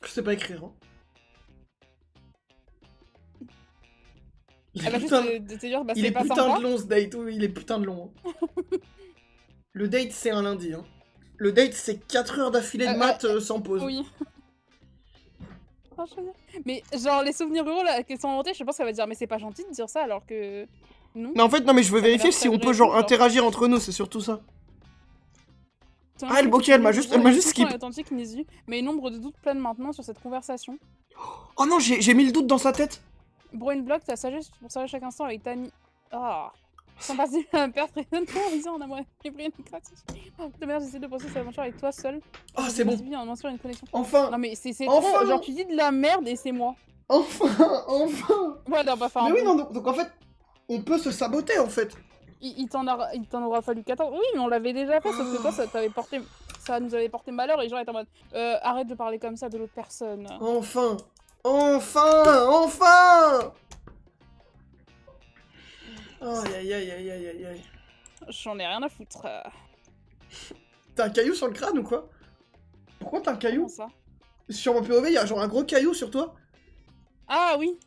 Je sais pas écrire, hein. Elle va juste te dire, bah il est pas putain sympa. de long ce date, oui, il est putain de long. Le date, c'est un lundi. Hein. Le date, c'est 4 heures d'affilée de maths sans pause. Oui. Mais genre, les souvenirs ruraux là, qui sont inventés, je pense qu'elle va dire, mais c'est pas gentil de dire ça alors que. Non. Mais en fait, non, mais je veux vérifier si on peut genre interagir entre nous, c'est surtout ça. Ah, elle bloquait, elle m'a juste skip. Mais nombre de doutes planent maintenant sur cette conversation. Oh non, j'ai mis le doute dans sa tête. Brain block, ta sagesse pour savoir chaque instant avec Tani. Ah. Sans passer à perdre très visant en amour et Brain gratis. De merde, j'essaie de penser cette aventure avec toi seul. Ah, c'est bon. Une connexion. Enfin. Non, mais c'est trop. Genre, tu dis de la merde et c'est moi. Enfin. Ouais, non, bah, mais oui, non, donc en fait, on peut se saboter en fait. Il t'en aura fallu 14. Oui, mais on l'avait déjà fait, sauf que toi, ça nous avait porté malheur et les gens étaient en mode arrête de parler comme ça de l'autre personne. Enfin. Aïe aïe. J'en ai rien à foutre. T'as un caillou sur le crâne ou quoi? Pourquoi t'as un caillou? Comment ça? Sur mon POV, y'a genre un gros caillou sur toi? Ah oui.